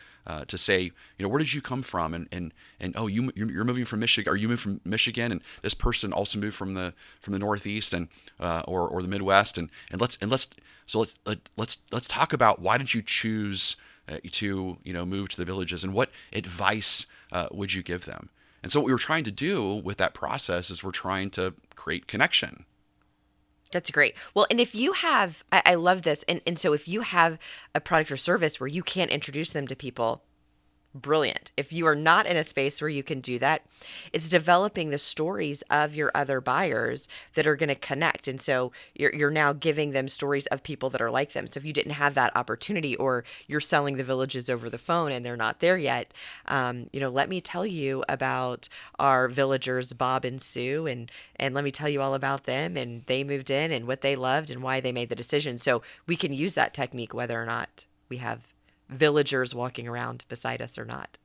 To say, where did you come from? And oh, you're moving from Michigan. Are you moved from Michigan? And this person also moved from the Northeast and or the Midwest. And let's talk about why did you choose to move to the Villages, and what advice would you give them? And so what we were trying to do with that process is we're trying to create connection. That's great. Well, and if you have, I love this. And so if you have a product or service where you can't introduce them to people, brilliant. If you are not in a space where you can do that, it's developing the stories of your other buyers that are going to connect. And so you're now giving them stories of people that are like them. So if you didn't have that opportunity, or you're selling the Villages over the phone and they're not there yet, let me tell you about our villagers, Bob and Sue, and let me tell you all about them, and they moved in and what they loved and why they made the decision. So we can use that technique whether or not we have villagers walking around beside us or not.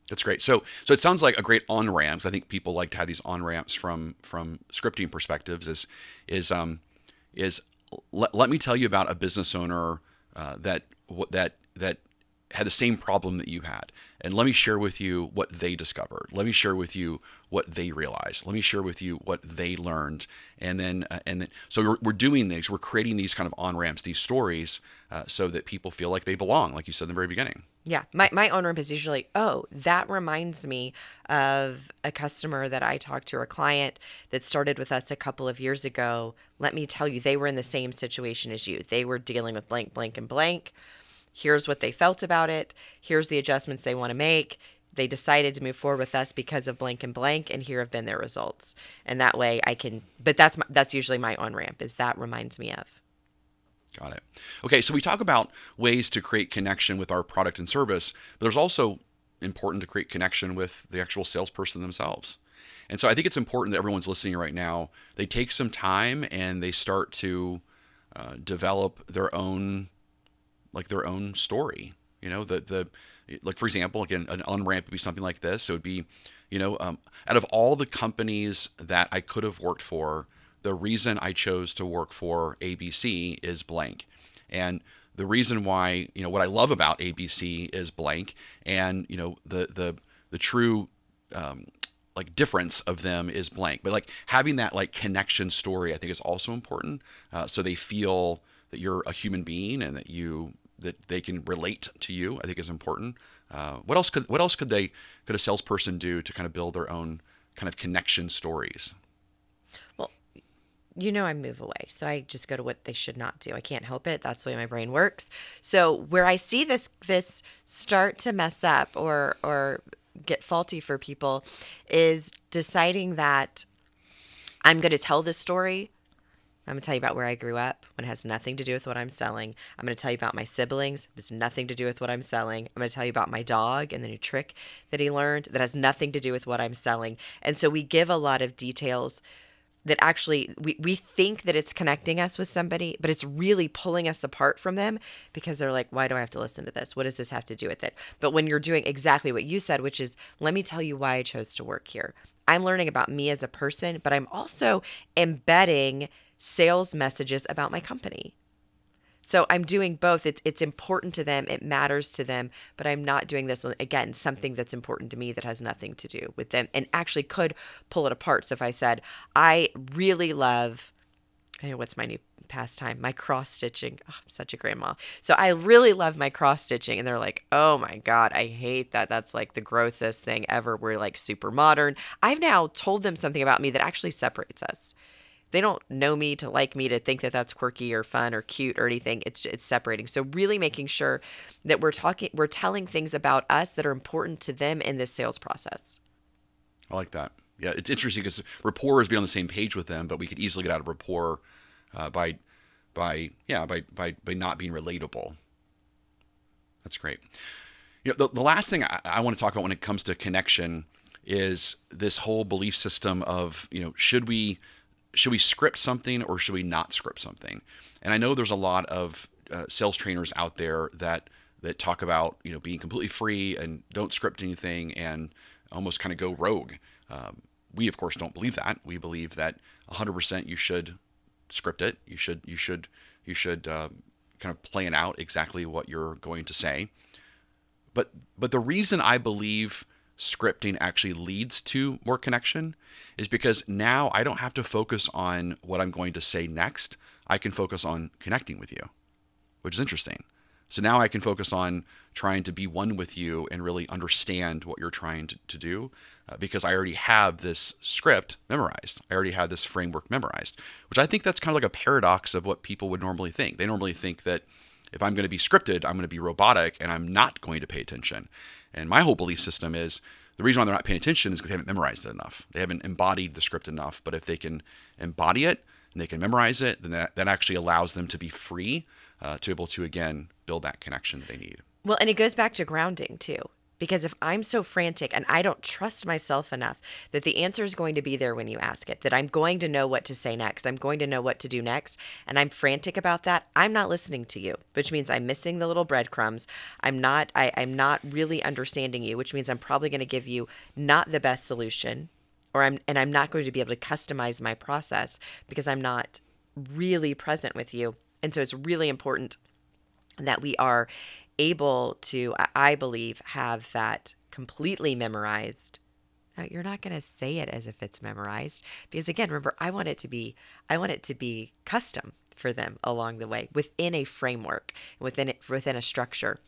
That's great. So it sounds like a great on-ramps. I think people like to have these on-ramps from scripting perspectives. Let me tell you about a business owner that had the same problem that you had, and let me share with you what they discovered. Let me share with you what they realized. Let me share with you what they learned, and then so we're doing these. We're creating these kind of on-ramps, these stories, so that people feel like they belong, like you said in the very beginning. Yeah, my on-ramp is usually, oh, that reminds me of a customer that I talked to, or a client that started with us a couple of years ago. Let me tell you, they were in the same situation as you. They were dealing with blank, blank, and blank. Here's what they felt about it. Here's the adjustments they want to make. They decided to move forward with us because of blank and blank, and here have been their results. And that way I can, but that's usually my on-ramp, is that reminds me of. Got it. Okay, so we talk about ways to create connection with our product and service, but there's also important to create connection with the actual salesperson themselves. And so I think it's important that everyone's listening right now, they take some time and they start to develop their own, like their own story. The like, for example, again, an on-ramp would be something like this. It would be, out of all the companies that I could have worked for, the reason I chose to work for ABC is blank. And the reason why, what I love about ABC is blank. And, the true, like, difference of them is blank. But like having that like connection story, I think is also important. So they feel that you're a human being and that they can relate to you, I think is important. What else could a salesperson do to kind of build their own kind of connection stories? Well, I move away. So I just go to what they should not do. I can't help it. That's the way my brain works. So where I see this start to mess up or get faulty for people is deciding that I'm going to tell this story. I'm going to tell you about where I grew up when it has nothing to do with what I'm selling. I'm going to tell you about my siblings. It has nothing to do with what I'm selling. I'm going to tell you about my dog and the new trick that he learned that has nothing to do with what I'm selling. And so we give a lot of details that actually we think that it's connecting us with somebody, but it's really pulling us apart from them because they're like, why do I have to listen to this? What does this have to do with it? But when you're doing exactly what you said, which is, let me tell you why I chose to work here. I'm learning about me as a person, but I'm also embedding sales messages about my company. So I'm doing both. It's important to them. It matters to them, but I'm not doing this, again, something that's important to me that has nothing to do with them and actually could pull it apart. So if I said, I really love, what's my new pastime? My cross stitching. Oh, I'm such a grandma. So I really love my cross stitching. And they're like, oh my God, I hate that. That's like the grossest thing ever. We're like super modern. I've now told them something about me that actually separates us. They don't know me to like me to think that that's quirky or fun or cute or anything. It's separating. So really making sure that we're telling things about us that are important to them in this sales process. I like that. Yeah, it's interesting because rapport is being on the same page with them, but we could easily get out of rapport by not being relatable. That's great. The last thing I want to talk about when it comes to connection is this whole belief system of, should we script something or should we not script something? And I know there's a lot of sales trainers out there that talk about, being completely free and don't script anything and almost kind of go rogue. We of course don't believe that. We believe that 100% you should script it. You should kind of plan out exactly what you're going to say. But the reason I believe scripting actually leads to more connection is because now I don't have to focus on what I'm going to say next. I can focus on connecting with you, which is interesting. So now I can focus on trying to be one with you and really understand what you're trying to do because I already have this script memorized. I already have this framework memorized, which I think that's kind of like a paradox of what people would normally think. They normally think that if I'm going to be scripted, I'm going to be robotic and I'm not going to pay attention. And my whole belief system is the reason why they're not paying attention is because they haven't memorized it enough. They haven't embodied the script enough. But if they can embody it and they can memorize it, then that actually allows them to be free to be able to, again, build that connection that they need. Well, and it goes back to grounding too. Because if I'm so frantic and I don't trust myself enough that the answer is going to be there when you ask it, that I'm going to know what to say next, I'm going to know what to do next, and I'm frantic about that, I'm not listening to you, which means I'm missing the little breadcrumbs. I'm not really understanding you, which means I'm probably going to give you not the best solution, I'm not going to be able to customize my process because I'm not really present with you. And so it's really important that we are able to, I believe, have that completely memorized. Now, you're not going to say it as if it's memorized because, again, remember, I want it to be custom for them along the way within a framework, within a structure.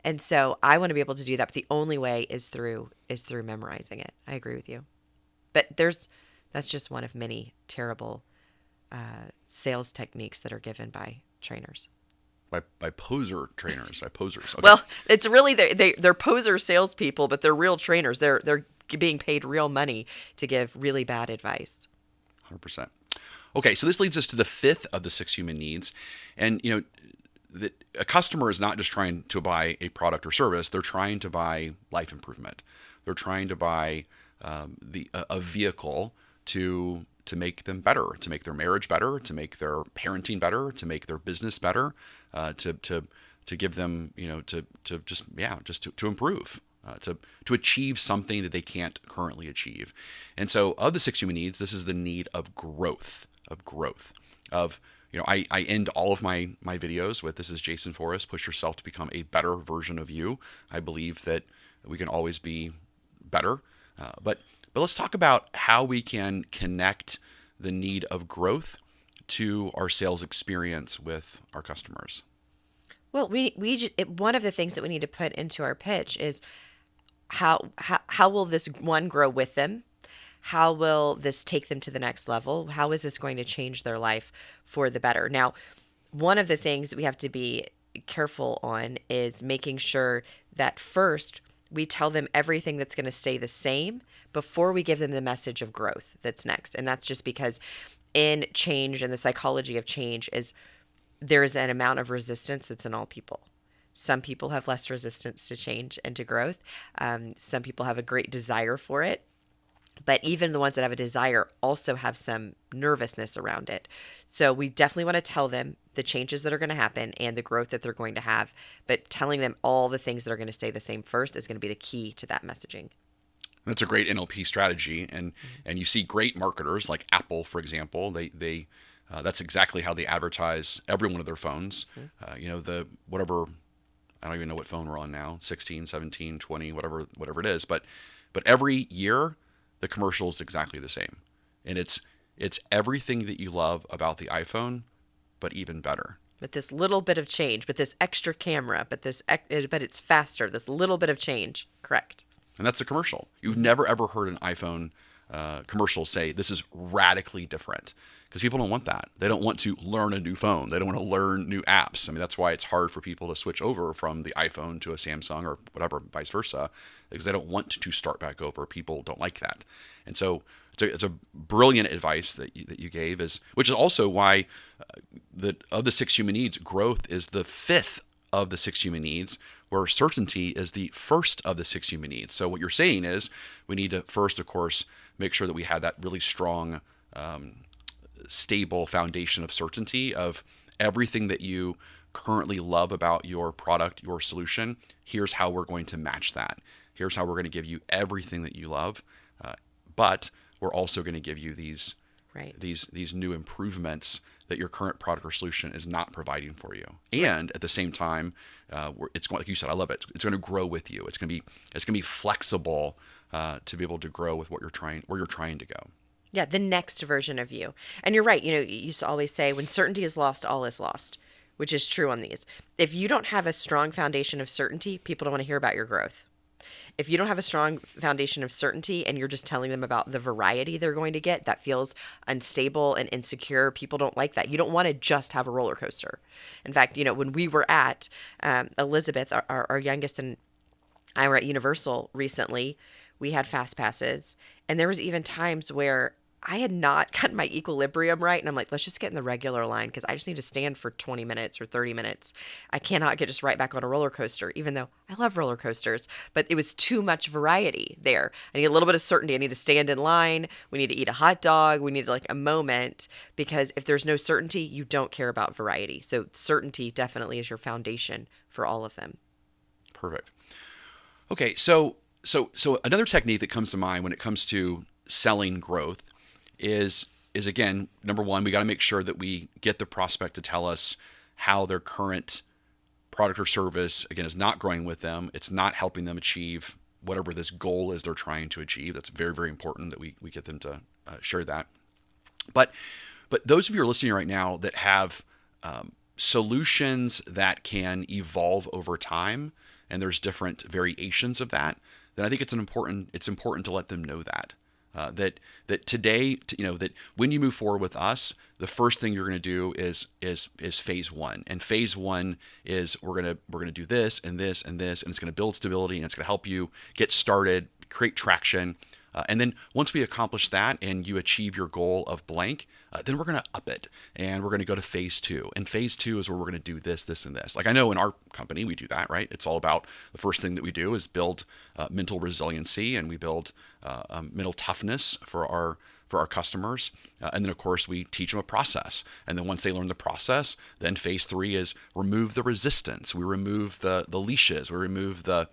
And so I want to be able to do that, but the only way is through memorizing it. I agree with you. But that's just one of many terrible sales techniques that are given by trainers. By poser trainers, by posers. Okay. Well, it's really they're poser salespeople, but they're real trainers. They're being paid real money to give really bad advice. 100%. Okay, so this leads us to the fifth of the six human needs. And, that a customer is not just trying to buy a product or service, they're trying to buy life improvement. They're trying to buy a vehicle to make them better, to make their marriage better, to make their parenting better, to make their business better, to give them, to improve, to achieve something that they can't currently achieve. And so, of the six human needs, this is the need of growth, I end all of my videos with, this is Jason Forrest, push yourself to become a better version of you. I believe that we can always be better. But let's talk about how we can connect the need of growth to our sales experience with our customers. Well, one of the things that we need to put into our pitch is how will this one grow with them? How will this take them to the next level? How is this going to change their life for the better? Now, one of the things that we have to be careful on is making sure that first we tell them everything that's going to stay the same before we give them the message of growth that's next. And that's just because in change and the psychology of change is there's an amount of resistance that's in all people. Some people have less resistance to change and to growth. Some people have a great desire for it. But even the ones that have a desire also have some nervousness around it. So we definitely want to tell them the changes that are going to happen and the growth that they're going to have. But telling them all the things that are going to stay the same first is going to be the key to that messaging. That's a great NLP strategy. And you see great marketers like Apple, for example, they that's exactly how they advertise every one of their phones. The whatever, I don't even know what phone we're on now, 16, 17, 20, whatever it is. But every year, the commercial is exactly the same. And it's everything that you love about the iPhone, but even better. With this little bit of change, but this extra camera, but it's faster, this little bit of change. Correct. And that's a commercial. You've never, ever heard an iPhone commercial say, this is radically different. Because people don't want that. They don't want to learn a new phone. They don't want to learn new apps. I mean, that's why it's hard for people to switch over from the iPhone to a Samsung or whatever, vice versa, because they don't want to start back over. People don't like that. And so it's a brilliant advice that you gave, which is also why of the six human needs, growth is the fifth of the six human needs, where certainty is the first of the six human needs. So what you're saying is we need to first, of course, make sure that we have that really strong stable foundation of certainty of everything that you currently love about your product, your solution. Here's how we're going to match that. Here's how we're going to give you everything that you love, but we're also going to give you these new improvements that your current product or solution is not providing for you. And at the same time, it's going, like you said, I love it. It's going to grow with you. It's going to be flexible to be able to grow with where you're trying to go. Yeah, the next version of you. And you're right. You used to always say, when certainty is lost, all is lost, which is true on these. If you don't have a strong foundation of certainty, people don't want to hear about your growth. If you don't have a strong foundation of certainty and you're just telling them about the variety they're going to get, that feels unstable and insecure. People don't like that. You don't want to just have a roller coaster. In fact, when we were at Elizabeth, our youngest, and I were at Universal recently, we had fast passes. And there was even times where I had not gotten my equilibrium right. And I'm like, let's just get in the regular line because I just need to stand for 20 minutes or 30 minutes. I cannot get just right back on a roller coaster, even though I love roller coasters. But it was too much variety there. I need a little bit of certainty. I need to stand in line. We need to eat a hot dog. We need like a moment, because if there's no certainty, you don't care about variety. So certainty definitely is your foundation for all of them. Perfect. Okay, so another technique that comes to mind when it comes to selling growth is again, number one, we got to make sure that we get the prospect to tell us how their current product or service, again, is not growing with them. It's not helping them achieve whatever this goal is they're trying to achieve. That's very, very important that we get them to share that. But those of you who are listening right now that have solutions that can evolve over time, and there's different variations of that, then I think it's important to let them know that. That today, that when you move forward with us, the first thing you're going to do is phase one. And phase one is we're going to do this and this and this, and it's going to build stability, and it's going to help you get started, create traction. And then once we accomplish that and you achieve your goal of blank, then we're going to up it and we're going to go to phase two. And phase two is where we're going to do this, this, and this. Like I know in our company, we do that, right? It's all about the first thing that we do is build mental resiliency, and we build mental toughness for our customers. And then, of course, we teach them a process. And then once they learn the process, then phase three is remove the resistance. We remove the leashes. We remove the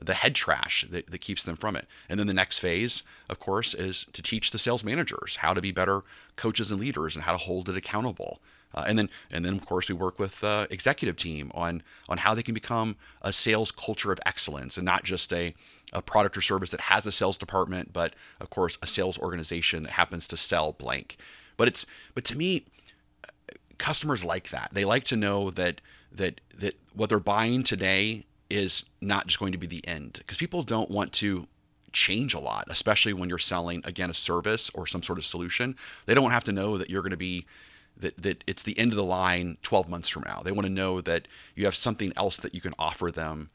head trash that keeps them from it. And then the next phase, of course, is to teach the sales managers how to be better coaches and leaders and how to hold it accountable. And then, of course, we work with the executive team on how they can become a sales culture of excellence and not just a product or service that has a sales department, but of course, a sales organization that happens to sell blank. But to me, customers like that. They like to know that what they're buying today is not just going to be the end, because people don't want to change a lot, especially when you're selling, again, a service or some sort of solution. They don't have to know that you're going to be that it's the end of the line 12 months from now. They want to know that you have something else that you can offer them,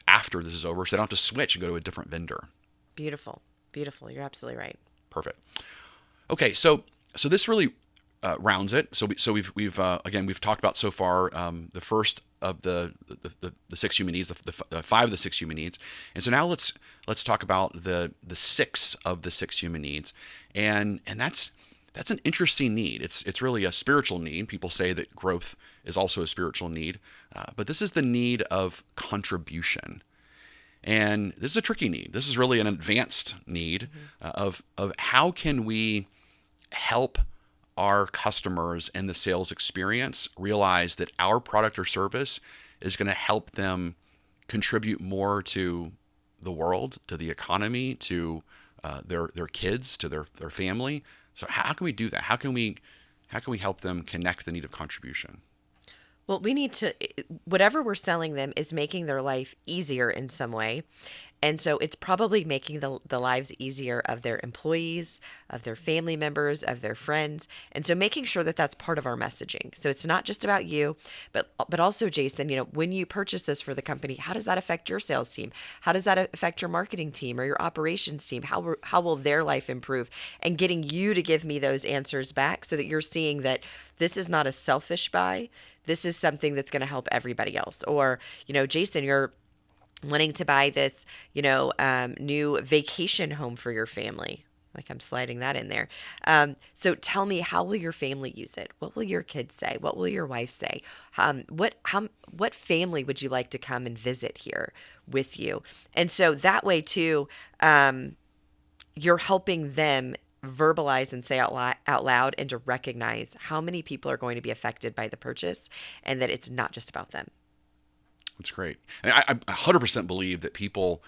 after this is over, so they don't have to switch and go to a different vendor. Beautiful. Beautiful. You're absolutely right. Perfect. Okay, so this really rounds it. So we've again, we've talked about so far the first of the 6 human needs, the 5 of the 6 human needs, and so now let's talk about the 6 of the 6 human needs, and that's an interesting need. It's really a spiritual need. People say that growth is also a spiritual need, but this is the need of contribution. And this is a tricky need. This is really an advanced need of how can we help our customers in the sales experience realize that our product or service is going to help them contribute more to the world, to the economy, to their kids, to their family. So how can we do that? How can we help them connect the need of contribution? Well, we need to, whatever we're selling them is making their life easier in some way. And so it's probably making the lives easier of their employees, of their family members, of their friends. And so making sure that that's part of our messaging. So it's not just about you, but also, Jason, when you purchase this for the company, how does that affect your sales team? How does that affect your marketing team or your operations team? How will their life improve? And getting you to give me those answers back so that you're seeing that this is not a selfish buy. This is something that's going to help everybody else. Or, Jason, you're wanting to buy this, new vacation home for your family. Like I'm sliding that in there. So tell me, how will your family use it? What will your kids say? What will your wife say? What family would you like to come and visit here with you? And so that way too, you're helping them verbalize and say out loud and to recognize how many people are going to be affected by the purchase and that it's not just about them. That's great. And I 100% believe that people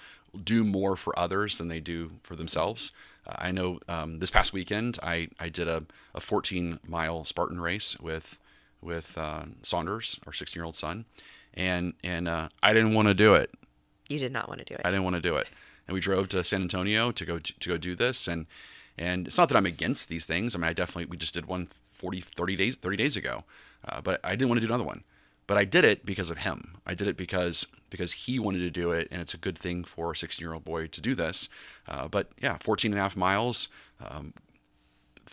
do more for others than they do for themselves. I know this past weekend I did a 14-mile Spartan race with Saunders, our 16-year-old son, and I didn't want to do it. You did not want to do it. I didn't want to do it. And we drove to San Antonio to go do this, and it's not that I'm against these things. I mean, we just did one 30 days ago, but I didn't want to do another one. But I did it because of him. I did it because he wanted to do it, and it's a good thing for a 16-year-old boy to do this. But yeah, 14 and a half miles,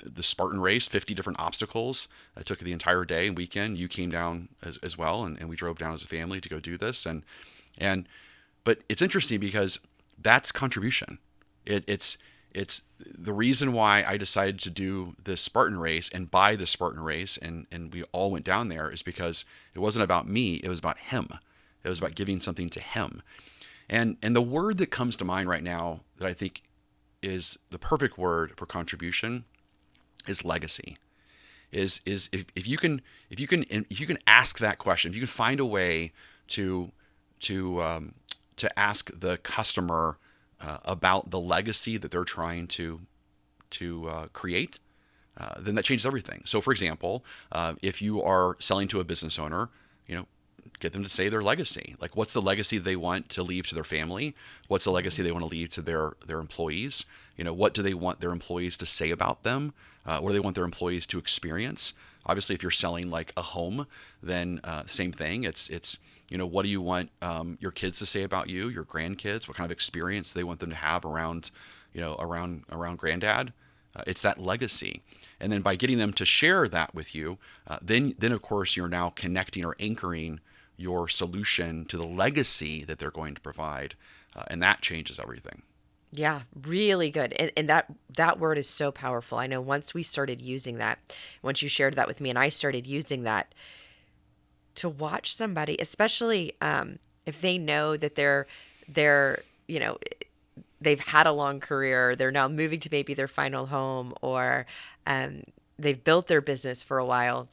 the Spartan race, 50 different obstacles. It took the entire day and weekend. You came down as well, and we drove down as a family to go do this. But it's interesting because that's contribution. It's the reason why I decided to do this Spartan race and buy the Spartan race, and we all went down there, is because it wasn't about me, it was about him. It was about giving something to him. And the word that comes to mind right now that I think is the perfect word for contribution is legacy. Is if you can ask that question, if you can find a way to ask the customer about the legacy that they're trying to create, then that changes everything. So, for example, if you are selling to a business owner, get them to say their legacy. Like, what's the legacy they want to leave to their family? What's the legacy they want to leave to their employees? What do they want their employees to say about them? What do they want their employees to experience? Obviously, if you're selling like a home, then same thing. It's what do you want your kids to say about you, your grandkids? What kind of experience do they want them to have around around granddad. It's that legacy. And then by getting them to share that with you, then of course you're now connecting or anchoring your solution to the legacy that they're going to provide, and that changes everything. Yeah, really good. And that word is so powerful. I know once we started using that, once you shared that with me and I started using that, to watch somebody, especially if they know that they're they've had a long career, they're now moving to maybe their final home, or they've built their business for a while.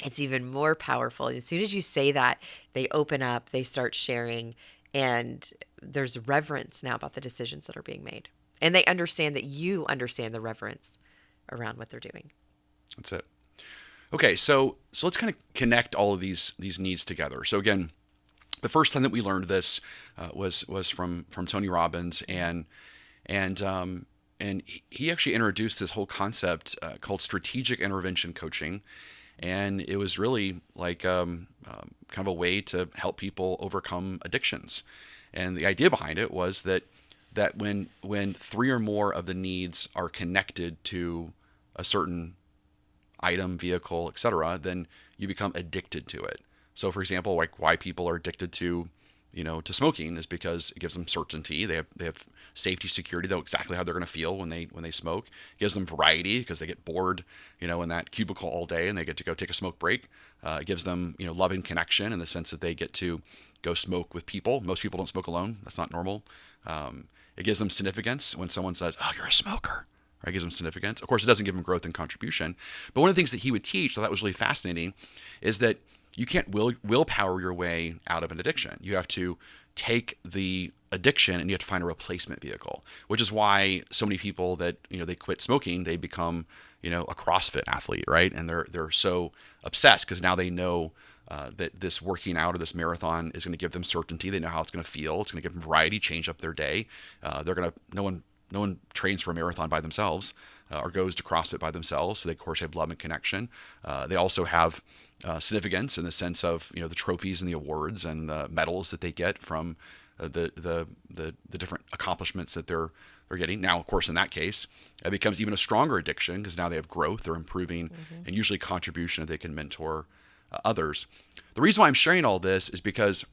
It's even more powerful. As soon as you say that, they open up, they start sharing, and there's reverence now about the decisions that are being made. And they understand that you understand the reverence around what they're doing. That's it. Okay, so let's kind of connect all of these needs together. So again, the first time that we learned this was from Tony Robbins, and he actually introduced this whole concept called strategic intervention coaching, and it was really like kind of a way to help people overcome addictions. And the idea behind it was that when three or more of the needs are connected to a certain item, vehicle, etc., then you become addicted to it. So, for example, like why people are addicted to smoking is because it gives them certainty. They have safety, security. They know exactly how they're going to feel when they smoke. It gives them variety because they get bored, in that cubicle all day, and they get to go take a smoke break. It gives them, love and connection in the sense that they get to go smoke with people. Most people don't smoke alone. That's not normal. It gives them significance when someone says, "Oh, you're a smoker." Right? It gives them significance. Of course, it doesn't give them growth and contribution. But one of the things that he would teach, that was really fascinating, is that you can't willpower your way out of an addiction. You have to take the addiction and you have to find a replacement vehicle, which is why so many people that, they quit smoking, they become, a CrossFit athlete, right? And they're so obsessed because now they know that this working out or this marathon is going to give them certainty. They know how it's going to feel. It's going to give them variety, change up their day. No one trains for a marathon by themselves or goes to CrossFit by themselves. So they, of course, have love and connection. They also have significance in the sense of the trophies and the awards and the medals that they get from the different accomplishments that they're getting. Now, of course, in that case, it becomes even a stronger addiction because now they have growth, they're improving, and usually contribution that they can mentor others. The reason why I'm sharing all this is because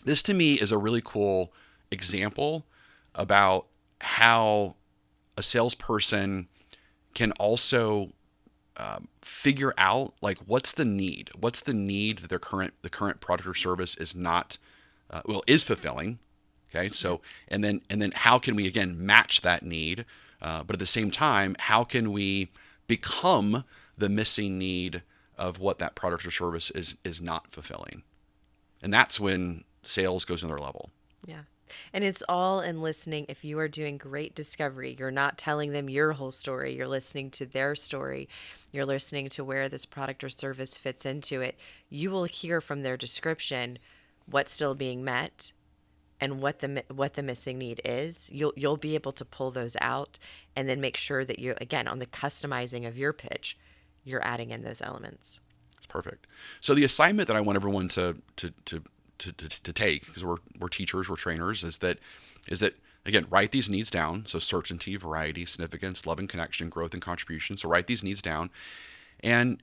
this to me is a really cool example about how a salesperson can also figure out like what's the need that the current product or service is not is fulfilling. Okay, so and then how can we again match that need, but at the same time, how can we become the missing need of what that product or service is not fulfilling? And that's when sales goes another level. Yeah. And it's all in listening. If you are doing great discovery, you're not telling them your whole story. You're listening to their story. You're listening to where this product or service fits into it. You will hear from their description what's still being met and what the missing need is. You'll be able to pull those out and then make sure that you, again, on the customizing of your pitch, you're adding in those elements. It's perfect. So the assignment that I want everyone to take, because we're teachers, we're trainers, is that again, write these needs down. So certainty, variety, significance, love and connection, growth and contribution. So write these needs down, and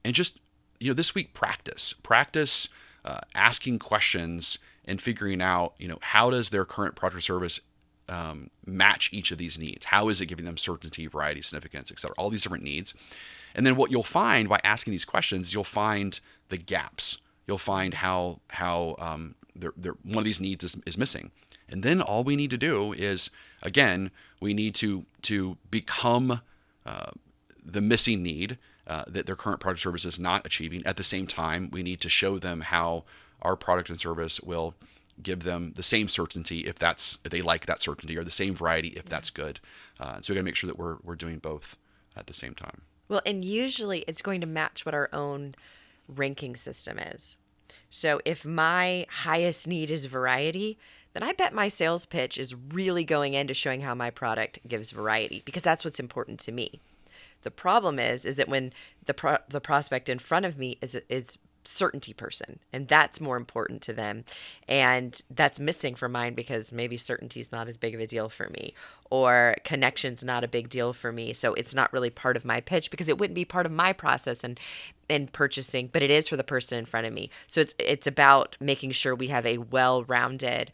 just this week practice asking questions and figuring out how does their current product or service match each of these needs? How is it giving them certainty, variety, significance, etc.? All these different needs, and then what you'll find by asking these questions, you'll find the gaps. You'll find how one of these needs is missing. And then all we need to do is, again, we need to become the missing need that their current product or service is not achieving. At the same time, we need to show them how our product and service will give them the same certainty if they like that certainty, or the same variety if that's good. So we got to make sure that we're doing both at the same time. Well, and usually it's going to match what our own ranking system is. So if my highest need is variety, then I bet my sales pitch is really going into showing how my product gives variety, because that's what's important to me. The problem is that when the prospect in front of me is certainty person, and that's more important to them, and that's missing from mine because maybe certainty is not as big of a deal for me, or connection's not a big deal for me, so it's not really part of my pitch because it wouldn't be part of my process and in purchasing, but it is for the person in front of me. So it's about making sure we have a well-rounded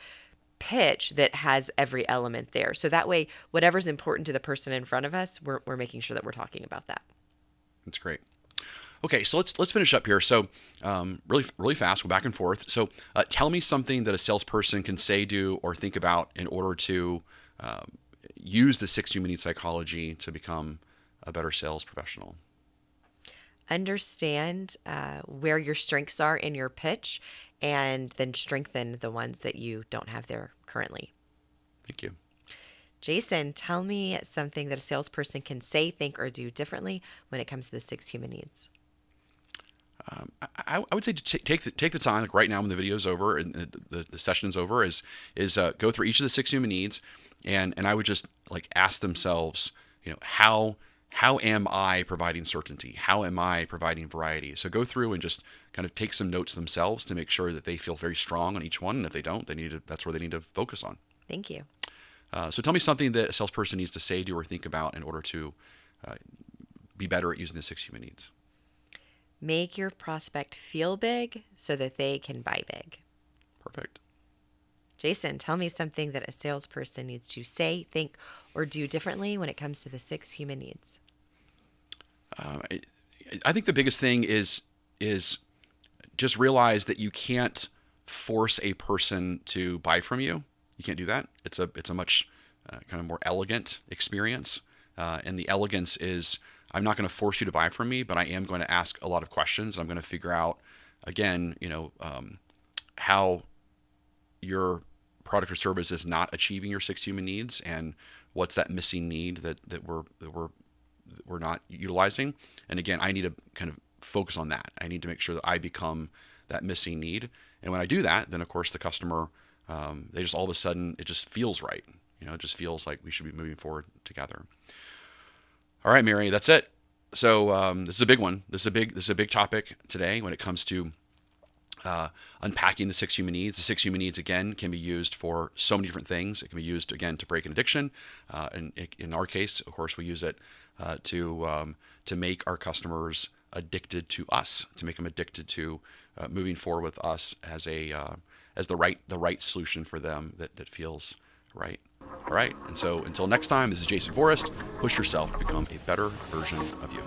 pitch that has every element there, so that way whatever's important to the person in front of us, we're making sure that we're talking about that. That's great. Okay, so let's finish up here. So really fast, go back and forth. So tell me something that a salesperson can say, do, or think about in order to use the 6 human needs psychology to become a better sales professional. Understand where your strengths are in your pitch, and then strengthen the ones that you don't have there currently. Thank you. Jason, tell me something that a salesperson can say, think, or do differently when it comes to the 6 human needs. I would say to take the time, like right now when the video's over and the session's over, is go through each of the 6 human needs, and I would just like ask themselves, how am I providing certainty? How am I providing variety? So go through and just kind of take some notes themselves to make sure that they feel very strong on each one, and if they don't, that's where they need to focus on. Thank you. So tell me something that a salesperson needs to say, do, or think about in order to be better at using the 6 human needs. Make your prospect feel big so that they can buy big. Perfect. Jason, tell me something that a salesperson needs to say, think, or do differently when it comes to the 6 human needs. I think the biggest thing is just realize that you can't force a person to buy from you. You can't do that. It's a much kind of more elegant experience, and the elegance is, I'm not going to force you to buy from me, but I am going to ask a lot of questions. I'm going to figure out, again, how your product or service is not achieving your 6 human needs, and what's that missing need that we're not utilizing. And again, I need to kind of focus on that. I need to make sure that I become that missing need. And when I do that, then of course the customer, they just all of a sudden, it just feels right. It just feels like we should be moving forward together. All right, Mary, that's it. So this is a big one. This is a big topic today when it comes to unpacking the 6 human needs. The 6 human needs, again, can be used for so many different things. It can be used, again, to break an addiction. And in our case, of course, we use it to make our customers addicted to us, to make them addicted to moving forward with us as the right solution for them that feels right. All right. And so until next time, this is Jason Forrest. Push yourself, become a better version of you.